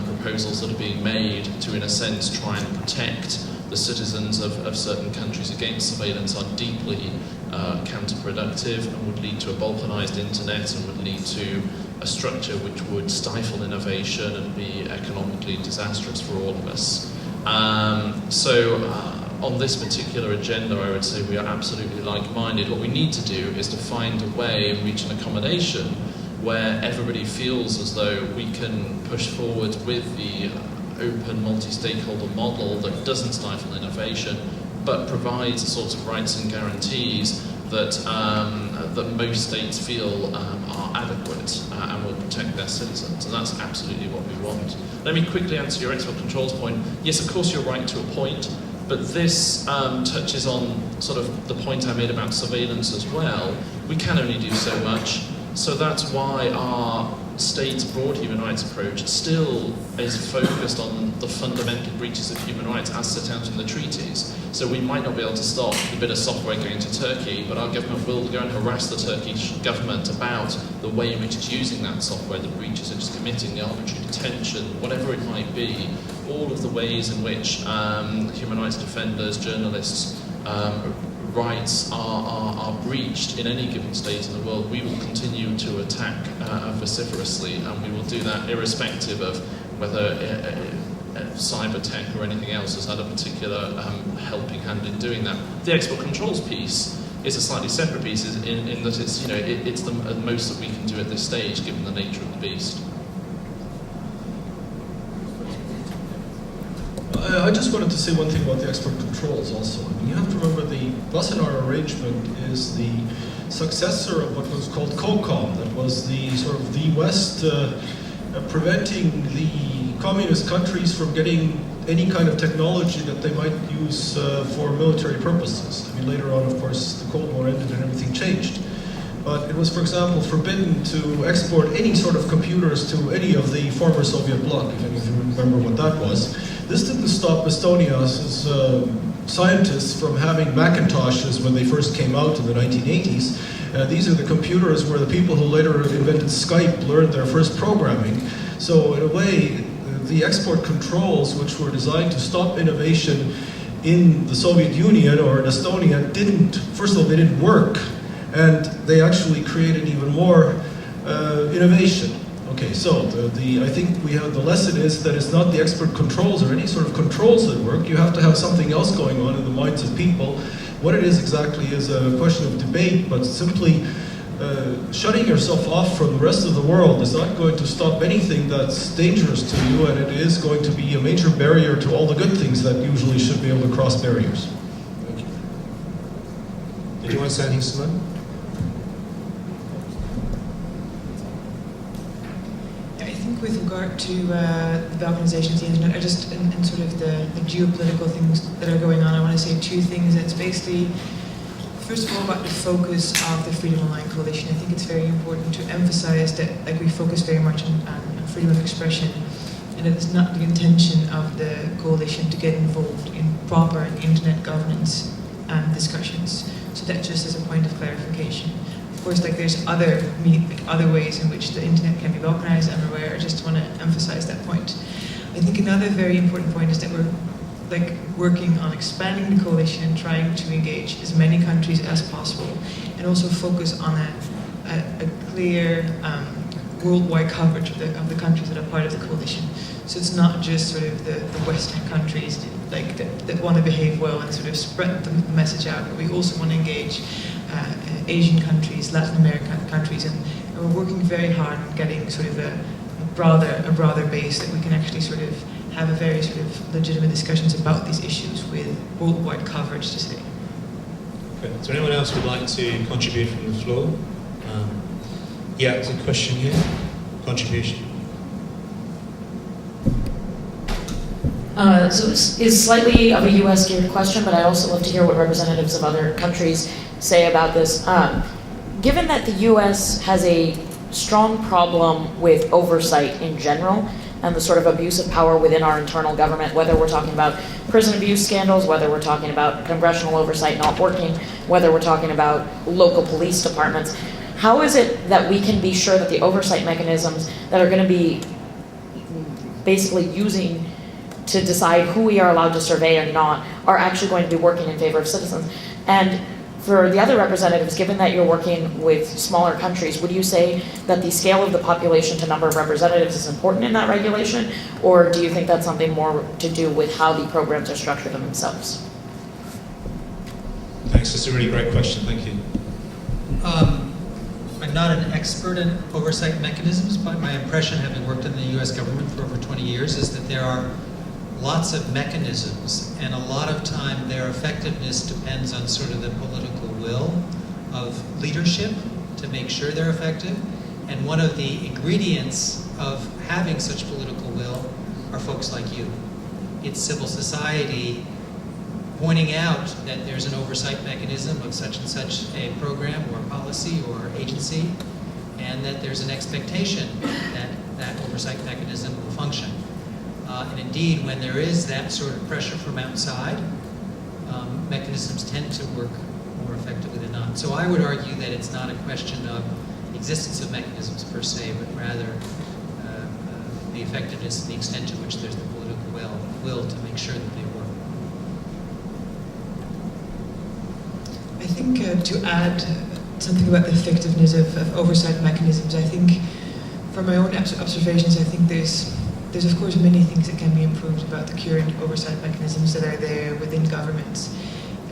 proposals that are being made to, in a sense, try and protect the citizens of certain countries against surveillance are deeply counterproductive and would lead to a balkanized internet and would lead to a structure which would stifle innovation and be economically disastrous for all of us. On this particular agenda, I would say we are absolutely like-minded. What we need to do is to find a way and reach an accommodation where everybody feels as though we can push forward with the open multi-stakeholder model that doesn't stifle innovation but provides the sorts of rights and guarantees that most states feel are adequate and will protect their citizens, and that's absolutely what we want. Let me quickly answer your export controls point. Yes, of course you're right to a point, but this touches on sort of the point I made about surveillance as well. We can only do so much, so that's why our state's broad human rights approach still is focused on the fundamental breaches of human rights as set out in the treaties. So we might not be able to stop the bit of software going to Turkey, but our government will go and harass the Turkish government about the way in which it's using that software, the breaches it's committing, the arbitrary detention, whatever it might be, all of the ways in which human rights defenders, journalists, rights are breached in any given state in the world, we will continue to attack vociferously, and we will do that irrespective of whether cyber tech or anything else has had a particular helping hand in doing that. The export controls piece is a slightly separate piece in that it's, you know, it's the most that we can do at this stage given the nature of the beast. I just wanted to say one thing about the export controls also. I mean, you have to remember the Wassenaar arrangement is the successor of what was called COCOM. That was the sort of the West preventing the communist countries from getting any kind of technology that they might use for military purposes. I mean, later on, of course, the Cold War ended and everything changed. But it was, for example, forbidden to export any sort of computers to any of the former Soviet bloc, if any of you remember what that was. This didn't stop Estonia's scientists from having Macintoshes when they first came out in the 1980s. These are the computers where the people who later invented Skype learned their first programming. So in a way, the export controls, which were designed to stop innovation in the Soviet Union or in Estonia, didn't, first of all, they didn't work. And they actually created even more innovation. Okay, so I think we have the lesson is that it's not the export controls or any sort of controls that work. You have to have something else going on in the minds of people. What it is exactly is a question of debate, but simply shutting yourself off from the rest of the world is not going to stop anything that's dangerous to you, and it is going to be a major barrier to all the good things that usually should be able to cross barriers. Thank you. Did you want to say anything, Simone? With regard to the balkanization of the internet, and sort of the geopolitical things that are going on, I want to say two things. It's basically, first of all, about the focus of the Freedom Online Coalition. I think it's very important to emphasize that, like, we focus very much on freedom of expression, and it's not the intention of the coalition to get involved in proper internet governance discussions. So that just as a point of clarification. Of course, like, there's other ways in which the internet can be balkanized. I'm aware. I just want to emphasize that point. I think another very important point is that we're working on expanding the coalition and trying to engage as many countries as possible, and also focus on a clear worldwide coverage of the countries that are part of the coalition. So it's not just sort of the Western countries that want to behave well and sort of spread the message out, but we also want to engage Asian countries, Latin American countries, and we're working very hard on getting sort of a broader base that we can actually sort of have a very sort of legitimate discussions about these issues with worldwide coverage to say. Okay. Is there anyone else who would like to contribute from the floor? Yeah, there's a question here. Contribution. So this is slightly of a U.S. geared question, but I also love to hear what representatives of other countries say about this. Given that the U.S. has a strong problem with oversight in general and the sort of abuse of power within our internal government, whether we're talking about prison abuse scandals, whether we're talking about congressional oversight not working, whether we're talking about local police departments, how is it that we can be sure that the oversight mechanisms that are going to be basically using to decide who we are allowed to survey or not are actually going to be working in favor of citizens? And for the other representatives, given that you're working with smaller countries, would you say that the scale of the population to number of representatives is important in that regulation, or do you think that's something more to do with how the programs are structured in themselves? Thanks, that's a really great question, thank you. I'm not an expert in oversight mechanisms, but my impression, having worked in the US government for over 20 years, is that there are lots of mechanisms, and a lot of time their effectiveness depends on sort of the political will of leadership to make sure they're effective. And one of the ingredients of having such political will are folks like you. It's civil society pointing out that there's an oversight mechanism of such and such a program or policy or agency, and that there's an expectation that that oversight mechanism will function. And indeed, when there is that sort of pressure from outside, mechanisms tend to work more effectively than not. So I would argue that it's not a question of existence of mechanisms per se, but rather the effectiveness and the extent to which there's the political will to make sure that they work. I think to add something about the effectiveness of oversight mechanisms, I think from my own observations, I think there's of course many things that can be improved about the current oversight mechanisms that are there within governments.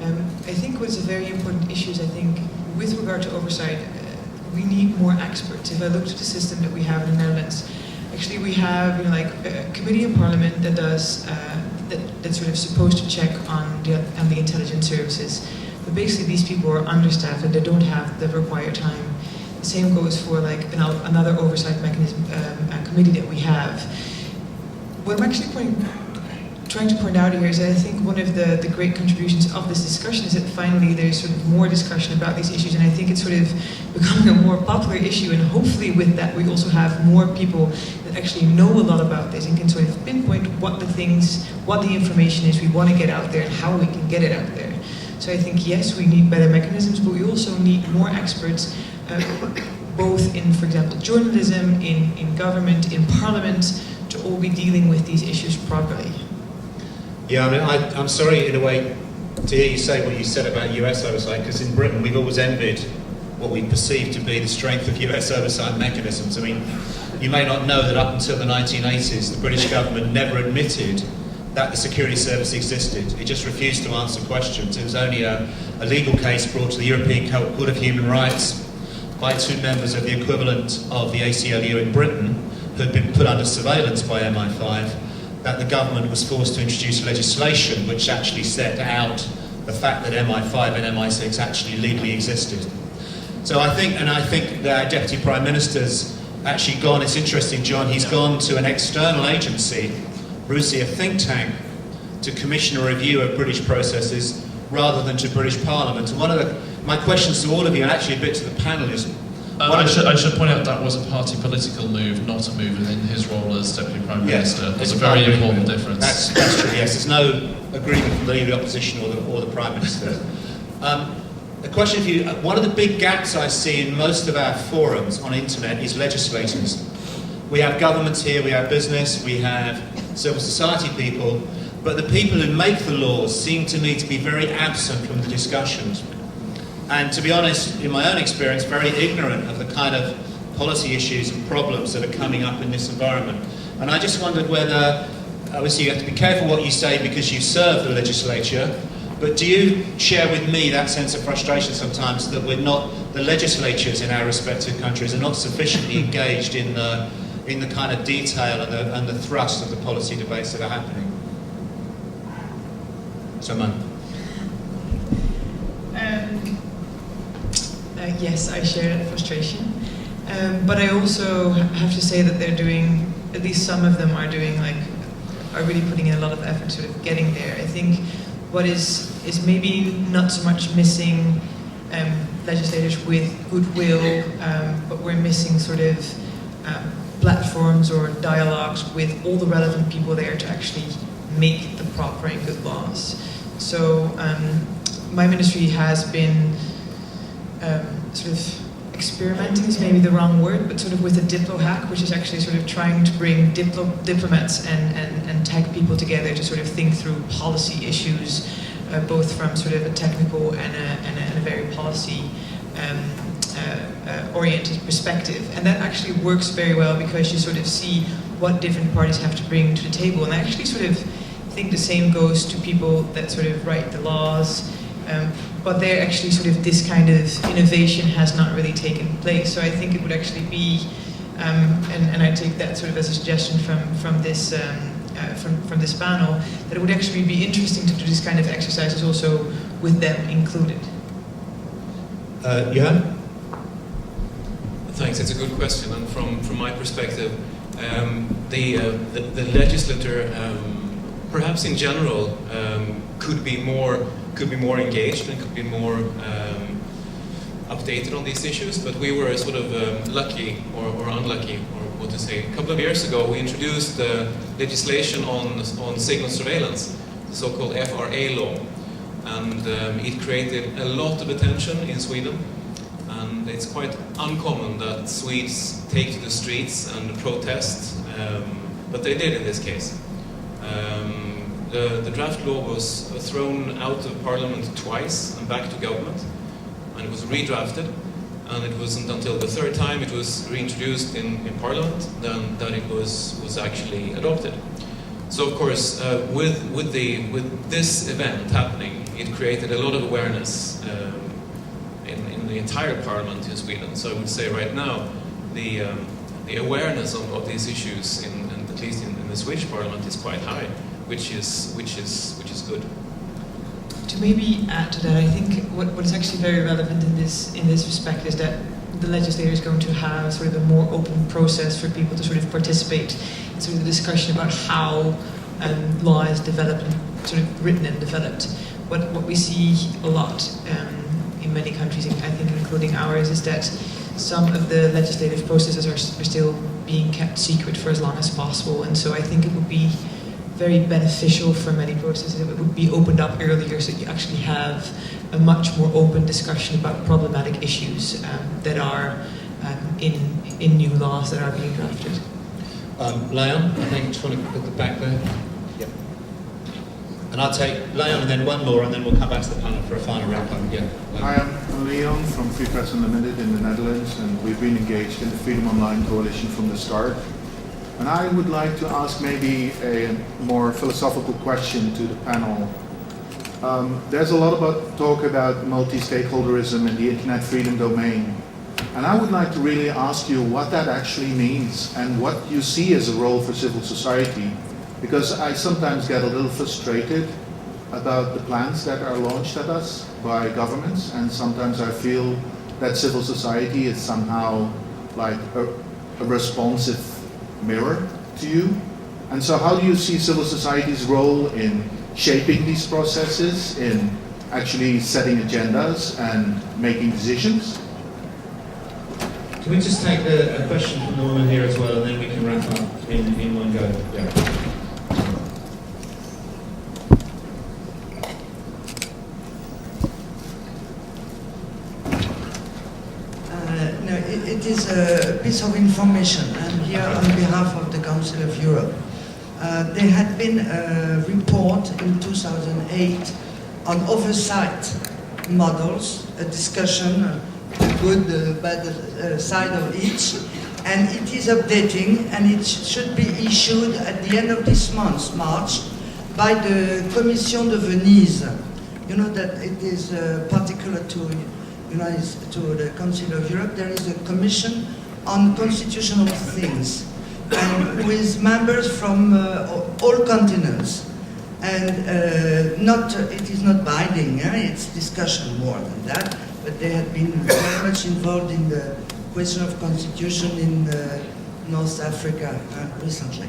I think what's a very important issue is, I think, with regard to oversight, we need more experts. If I look at the system that we have in the Netherlands, actually we have a committee in Parliament that does that's sort of supposed to check on the intelligence services. But basically these people are understaffed and they don't have the required time. The same goes for another oversight mechanism committee that we have. What I'm actually trying to point out here is that I think one of the great contributions of this discussion is that finally there's sort of more discussion about these issues, and I think it's sort of becoming a more popular issue, and hopefully with that we also have more people that actually know a lot about this and can sort of pinpoint what the information is we want to get out there and how we can get it out there. So I think yes, we need better mechanisms, but we also need more experts, both in, for example, journalism, in government, in parliament, to all be dealing with these issues properly. Yeah, I mean, I'm sorry in a way to hear you say what you said about US oversight, because in Britain we've always envied what we perceive to be the strength of US oversight mechanisms. I mean, you may not know that up until the 1980s the British government never admitted that the security service existed. It just refused to answer questions. It was only a legal case brought to the European Court of Human Rights by two members of the equivalent of the ACLU in Britain who had been put under surveillance by MI5, that the government was forced to introduce legislation which actually set out the fact that MI5 and MI6 actually legally existed. So I think the Deputy Prime Minister's actually gone, it's interesting, John, he's gone to an external agency, Brucey, a think tank, to commission a review of British processes rather than to British Parliament. And one of my questions to all of you, and actually a bit to the panel, is I should point out that was a party political move, not a move within his role as Deputy Prime Minister. There's a very important difference. That's true, yes. There's no agreement from the opposition or the Prime Minister. A question for you. One of the big gaps I see in most of our forums on internet is legislators. We have governments here, we have business, we have civil society people, but the people who make the laws seem to me to be very absent from the discussions. And to be honest, in my own experience, very ignorant of the kind of policy issues and problems that are coming up in this environment. And I just wondered whether, obviously you have to be careful what you say because you serve the legislature, but do you share with me that sense of frustration sometimes that the legislatures in our respective countries are not sufficiently engaged in the kind of detail and the thrust of the policy debates that are happening? Someone? Yes, I share that frustration. But I also have to say that they're doing, at least some of them are really putting in a lot of effort sort of getting there. I think what is maybe not so much missing legislators with goodwill, but we're missing sort of platforms or dialogues with all the relevant people there to actually make the proper and good laws. So my ministry has been sort of experimenting is maybe the wrong word, but sort of with a diplo hack, which is actually sort of trying to bring diplomats and tech people together to sort of think through policy issues, both from sort of a technical and a very policy oriented perspective. And that actually works very well because you sort of see what different parties have to bring to the table. And I actually sort of think the same goes to people that sort of write the laws, but they're actually sort of this kind of innovation has not really taken place. So I think it would actually be, and I take that sort of as a suggestion from this panel, that it would actually be interesting to do this kind of exercises also with them included. Johan? Thanks. It's a good question, and from my perspective, the legislator, perhaps in general, could be more engaged and could be more updated on these issues. But we were sort of lucky or unlucky, or what to say. A couple of years ago, we introduced legislation on signal surveillance, the so-called FRA law, and it created a lot of attention in Sweden. And it's quite uncommon that Swedes take to the streets and protest, but they did in this case. The draft law was thrown out of parliament twice and back to government, and it was redrafted, and it wasn't until the third time it was reintroduced in parliament then that it was actually adopted. So of course, with this event happening, it created a lot of awareness in the entire parliament in Sweden. So I would say right now, the awareness of these issues, at least in the Swedish parliament, is quite high, which is good. To maybe add to that, I think what is actually very relevant in this respect is that the legislator is going to have sort of a more open process for people to sort of participate in sort of the discussion about how law is developed and sort of written and developed. What we see a lot in many countries, I think including ours, is that some of the legislative processes are still being kept secret for as long as possible, and so I think it would be very beneficial for many processes if it would be opened up earlier, so you actually have a much more open discussion about problematic issues that are in new laws that are being drafted. Leon, I think, just want to put the back there. Yep. And I'll take Leon and then one more, and then we'll come back to the panel for a final wrap-up. Yeah. Hi, I'm Leon from Free Press Unlimited in the Netherlands, and we've been engaged in the Freedom Online Coalition from the start. And I would like to ask maybe a more philosophical question to the panel. There's a lot about talk about multi-stakeholderism and the internet freedom domain. And I would like to really ask you what that actually means and what you see as a role for civil society. Because I sometimes get a little frustrated about the plans that are launched at us by governments, and sometimes I feel that civil society is somehow like a responsive mirror to you. And so how do you see civil society's role in shaping these processes, in actually setting agendas and making decisions? Can we just take a question from the woman here as well, and then we can wrap up in one go? Yeah. It is a piece of information, and here on behalf of the Council of Europe. There had been a report in 2008 on oversight models, a discussion, the good, the bad side of each, and it is updating, and it should be issued at the end of this month, March, by the Commission de Venise. You know that it is particular to the Council of Europe. There is a commission on constitutional things, and with members from all continents. And it is not binding, it's discussion more than that, but they have been very much involved in the question of constitution in North Africa recently.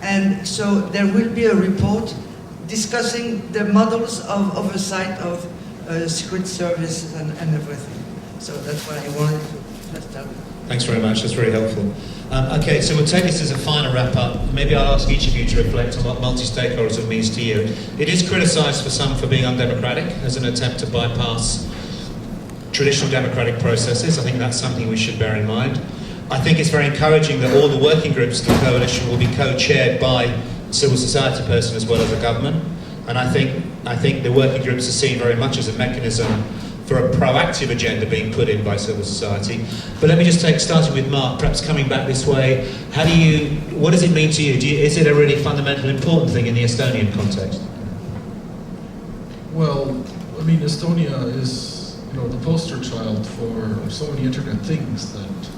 And so there will be a report discussing the models of oversight of secret services and everything. So that's why I wanted to just tell you. Thanks very much, that's very helpful. Okay, so we'll take this as a final wrap-up. Maybe I'll ask each of you to reflect on what multi-stakeholderism means to you. It is criticised for some for being undemocratic, as an attempt to bypass traditional democratic processes. I think that's something we should bear in mind. I think it's very encouraging that all the working groups of the coalition will be co-chaired by a civil society person as well as a government. And I think the working groups are seen very much as a mechanism for a proactive agenda being put in by civil society. But let me just starting with Mark, perhaps coming back this way, what does it mean to you? Is it a really fundamental, important thing in the Estonian context? Well, I mean, Estonia is, the poster child for so many internet things that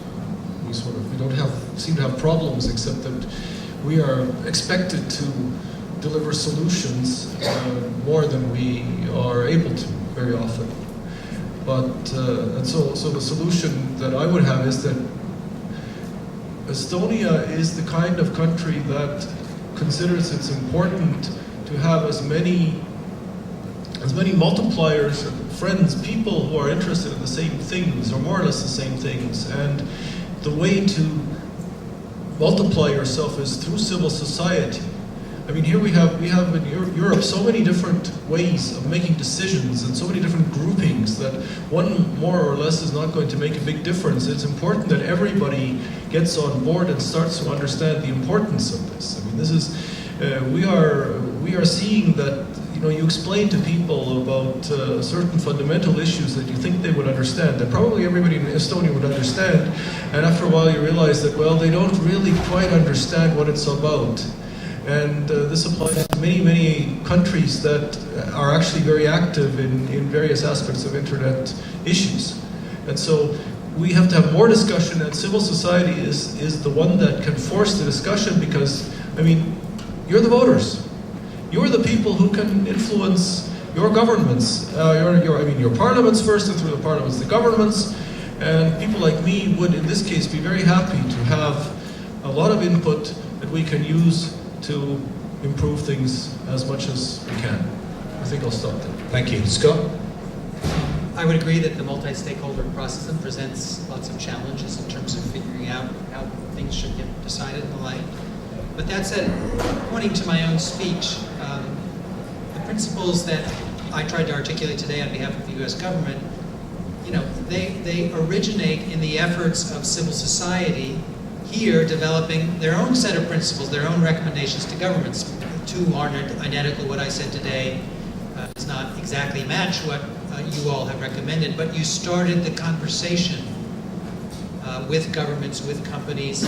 we don't seem to have problems, except that we are expected to deliver solutions more than we are able to very often. But and so the solution that I would have is that Estonia is the kind of country that considers it's important to have as many multipliers, friends, people who are interested in the same things, or more or less the same things. And the way to multiply yourself is through civil society. I mean, here we have in Europe so many different ways of making decisions and so many different groupings that one more or less is not going to make a big difference. It's important that everybody gets on board and starts to understand the importance of this. I mean, this is we are seeing that, you know, you explain to people about certain fundamental issues that you think they would understand, that probably everybody in Estonia would understand, and after a while you realize that, well, they don't really quite understand what it's about. And this applies to many, many countries that are actually very active in various aspects of internet issues. And so we have to have more discussion, and civil society is the one that can force the discussion, because, I mean, you're the voters. You're the people who can influence your governments, your parliaments first, and through the parliaments, the governments. And people like me would, in this case, be very happy to have a lot of input that we can use to improve things as much as we can. I think I'll stop there. Thank you. Scott? I would agree that the multi-stakeholder process presents lots of challenges in terms of figuring out how things should get decided and the like. But that said, pointing to my own speech, the principles that I tried to articulate today on behalf of the U.S. government, you know, they originate in the efforts of civil society here developing their own set of principles, their own recommendations to governments. The two aren't identical. What I said today does not exactly match what you all have recommended, but you started the conversation with governments, with companies.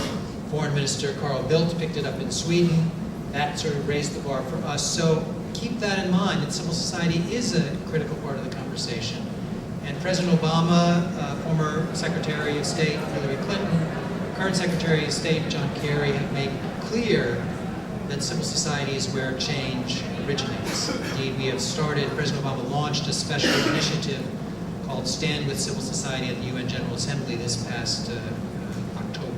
Foreign Minister Carl Bildt picked it up in Sweden. That sort of raised the bar for us. So keep that in mind, that civil society is a critical part of the conversation. And President Obama, former Secretary of State Hillary Clinton, current Secretary of State John Kerry have made clear that civil society is where change originates. Indeed, we have started, President Obama launched a special initiative called Stand with Civil Society at the UN General Assembly this past October.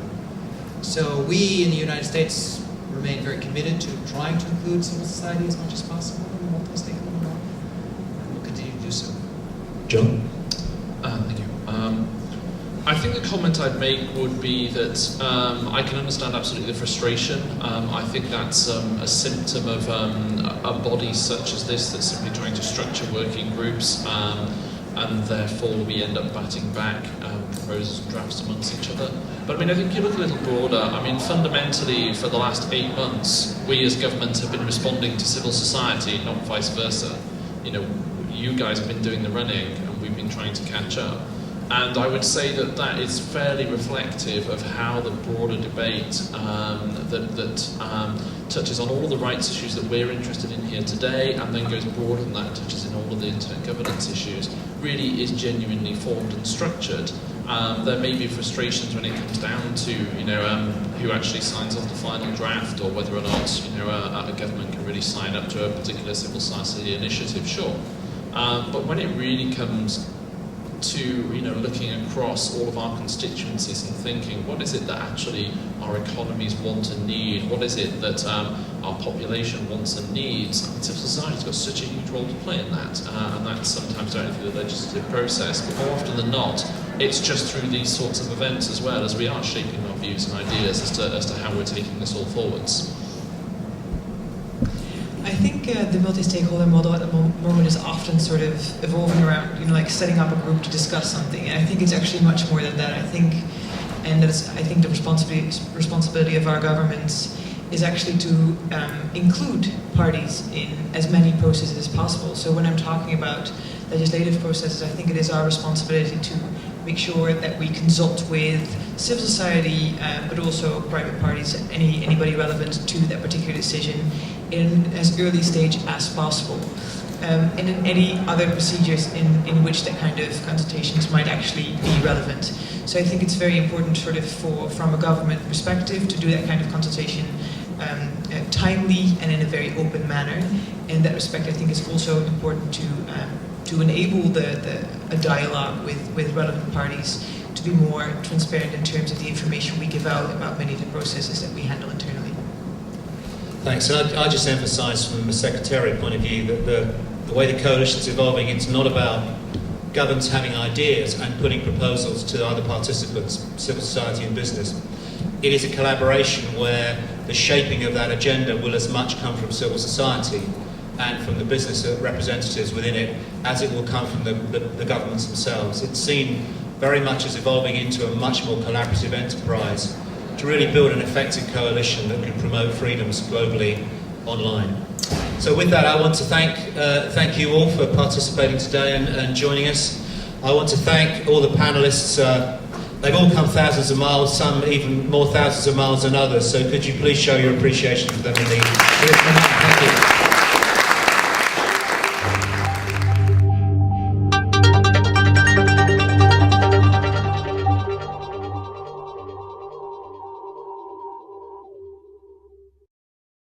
So we in the United States remain very committed to trying to include civil society as much as possible in the multi-stakeholder model, and we'll continue to do so. John? Thank you. I think the comment I'd make would be that I can understand absolutely the frustration. I think that's a symptom of a body such as this that's simply trying to structure working groups, and therefore we end up batting back proposals and drafts amongst each other. But I mean, I think you look a little broader. I mean, fundamentally, for the last 8 months, we as government have been responding to civil society, not vice versa. You know, you guys have been doing the running, and we've been trying to catch up. And I would say that that is fairly reflective of how the broader debate that touches on all of the rights issues that we're interested in here today, and then goes broader than that, touches in all of the internet governance issues, really is genuinely formed and structured. There may be frustrations when it comes down to, you know, who actually signs off the final draft, or whether or not, you know, a government can really sign up to a particular civil society initiative, sure. But when it really comes to, you know, looking across all of our constituencies and thinking, what is it that actually our economies want and need? What is it that our population wants and needs? Civil society's got such a huge role to play in that, and that's sometimes only through the legislative process, but more often than not, it's just through these sorts of events as well, as we are shaping our views and ideas as to how we're taking this all forwards. I think the multi-stakeholder model at the moment is often sort of evolving around, you know, like setting up a group to discuss something. And I think it's actually much more than that. I think the responsibility of our governments is actually to include parties in as many processes as possible. So when I'm talking about legislative processes, I think it is our responsibility to make sure that we consult with civil society, but also private parties, anybody relevant to that particular decision in as early stage as possible. And in any other procedures in which that kind of consultations might actually be relevant. So I think it's very important sort of from a government perspective to do that kind of consultation timely and in a very open manner. In that respect, I think it's also important to to enable a dialogue with relevant parties to be more transparent in terms of the information we give out about many of the processes that we handle internally. Thanks. And I just emphasise from the Secretariat point of view that the way the coalition is evolving, it's not about governments having ideas and putting proposals to other participants, civil society and business. It is a collaboration where the shaping of that agenda will as much come from civil society and from the business representatives within it as it will come from the governments themselves. It's seen very much as evolving into a much more collaborative enterprise to really build an effective coalition that can promote freedoms globally online. So with that, I want to thank you all for participating today and joining us. I want to thank all the panelists. They've all come thousands of miles, some even more thousands of miles than others, so could you please show your appreciation for them in the